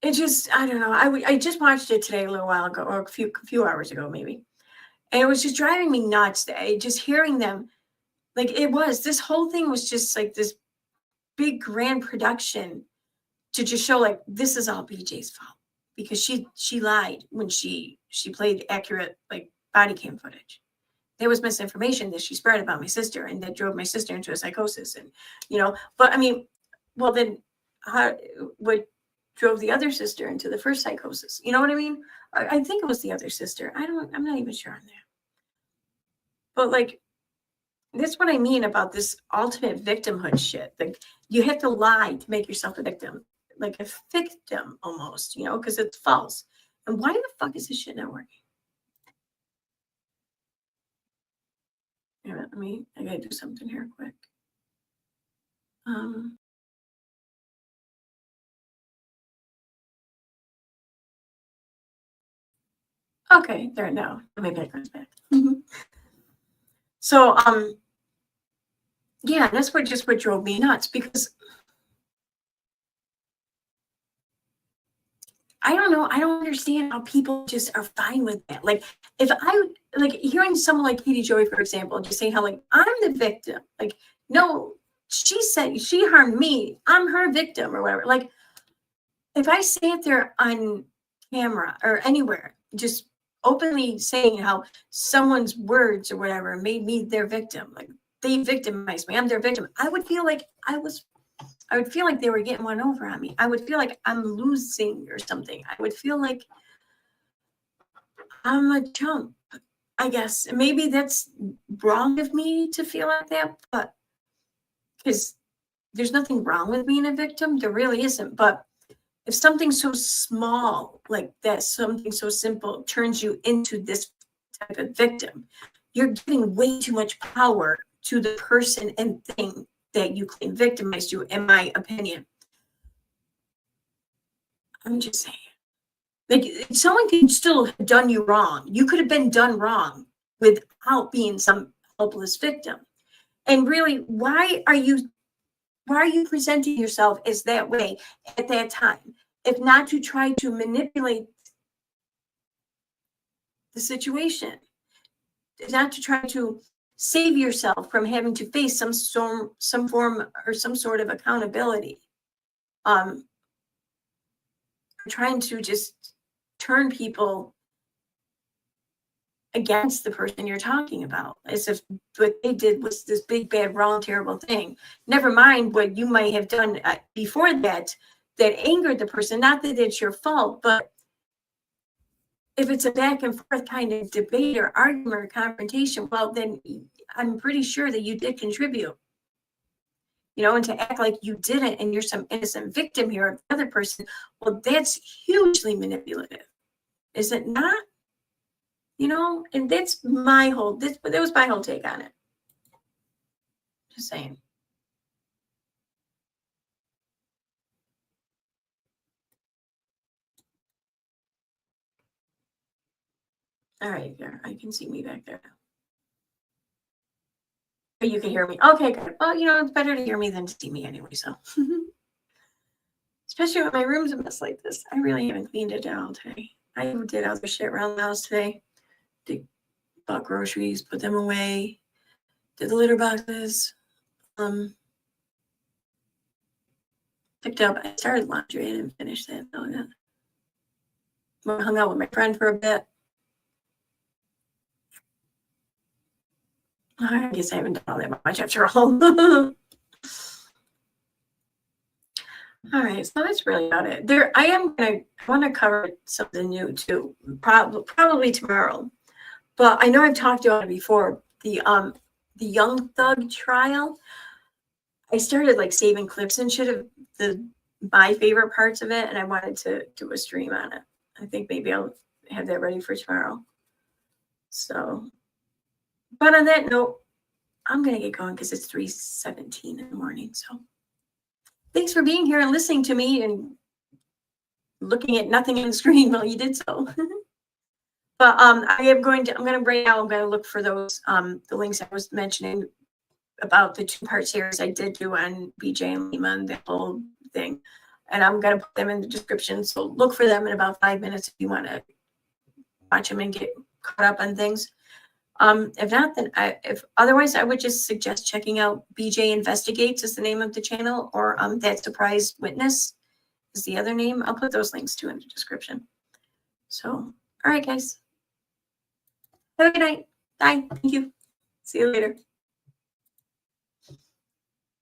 it just, I don't know. I just watched it today a little while ago, or a few hours ago, maybe. And it was just driving me nuts. Just hearing them, like this whole thing was just like this big grand production to just show like this is all BJ's fault because she lied when she played accurate like body cam footage. There was misinformation that she spread about my sister, and that drove my sister into a psychosis. And, but I mean, well, then what drove the other sister into the first psychosis? You know what I mean? I think it was the other sister. I'm not even sure on that. But like, that's what I mean about this ultimate victimhood shit. Like, you have to lie to make yourself a victim, like a victim almost, because it's false. And why the fuck is this shit not working? Here, I gotta do something here quick. Okay, there, now my background's back. So, yeah, that's what drove me nuts, because I don't know. I don't understand how people just are fine with that. Like, if I, like, hearing someone like Katie Joy, for example, just saying how, like, I'm the victim. Like, no, she said she harmed me. I'm her victim or whatever. Like, if I sat there on camera or anywhere, just openly saying how someone's words or whatever made me their victim, like they victimized me, I'm their victim, I would feel like they were getting one over on me. I would feel like I'm losing or something. I would feel like I'm a chump, I guess. Maybe that's wrong of me to feel like that, but because there's nothing wrong with being a victim. There really isn't. But if something so small like that, something so simple turns you into this type of victim, you're giving way too much power to the person and thing that you claim victimized you, in my opinion. I'm just saying. Like, someone can still have done you wrong. You could have been done wrong without being some helpless victim. And really, why are you presenting yourself as that way at that time, if not to try to manipulate the situation, not to try to save yourself from having to face some form or some sort of accountability? Trying to just turn people against the person you're talking about, as if what they did was this big, bad, wrong, terrible thing. Never mind what you might have done before that angered the person. Not that it's your fault, but if it's a back and forth kind of debate or argument or confrontation, well, then I'm pretty sure that you did contribute. And to act like you didn't and you're some innocent victim here of the other person, well, that's hugely manipulative, is it not? And that's my whole, that was my whole take on it. Just saying. All right, there, I can see me back there. Oh, you can hear me. Okay, good. Well, it's better to hear me than to see me anyway, so. Especially when my room's a mess like this. I really haven't cleaned it down today. I did other shit around the house today. Bought groceries, put them away, did the litter boxes, picked up, I started laundry, I didn't finish that though. Yeah. I hung out with my friend for a bit. I guess I haven't done all that much after all. All right, so that's really about it. I want to cover something new too, probably tomorrow. But I know I've talked about it before. The Young Thug trial. I started like saving clips and shit of my favorite parts of it, and I wanted to do a stream on it. I think maybe I'll have that ready for tomorrow. So, but on that note, I'm gonna get going because it's 3:17 in the morning. So, thanks for being here and listening to me and looking at nothing on the screen while you did so. But I'm gonna look for those the links I was mentioning about the 2-part series I did do on BJ and Lima and the whole thing. And I'm going to put them in the description. So look for them in about 5 minutes if you want to watch them and get caught up on things. If not, then otherwise, I would just suggest checking out BJ Investigates is the name of the channel, or That Surprise Witness is the other name. I'll put those links too in the description. So, all right, guys. Have a good night. Bye. Thank you. See you later.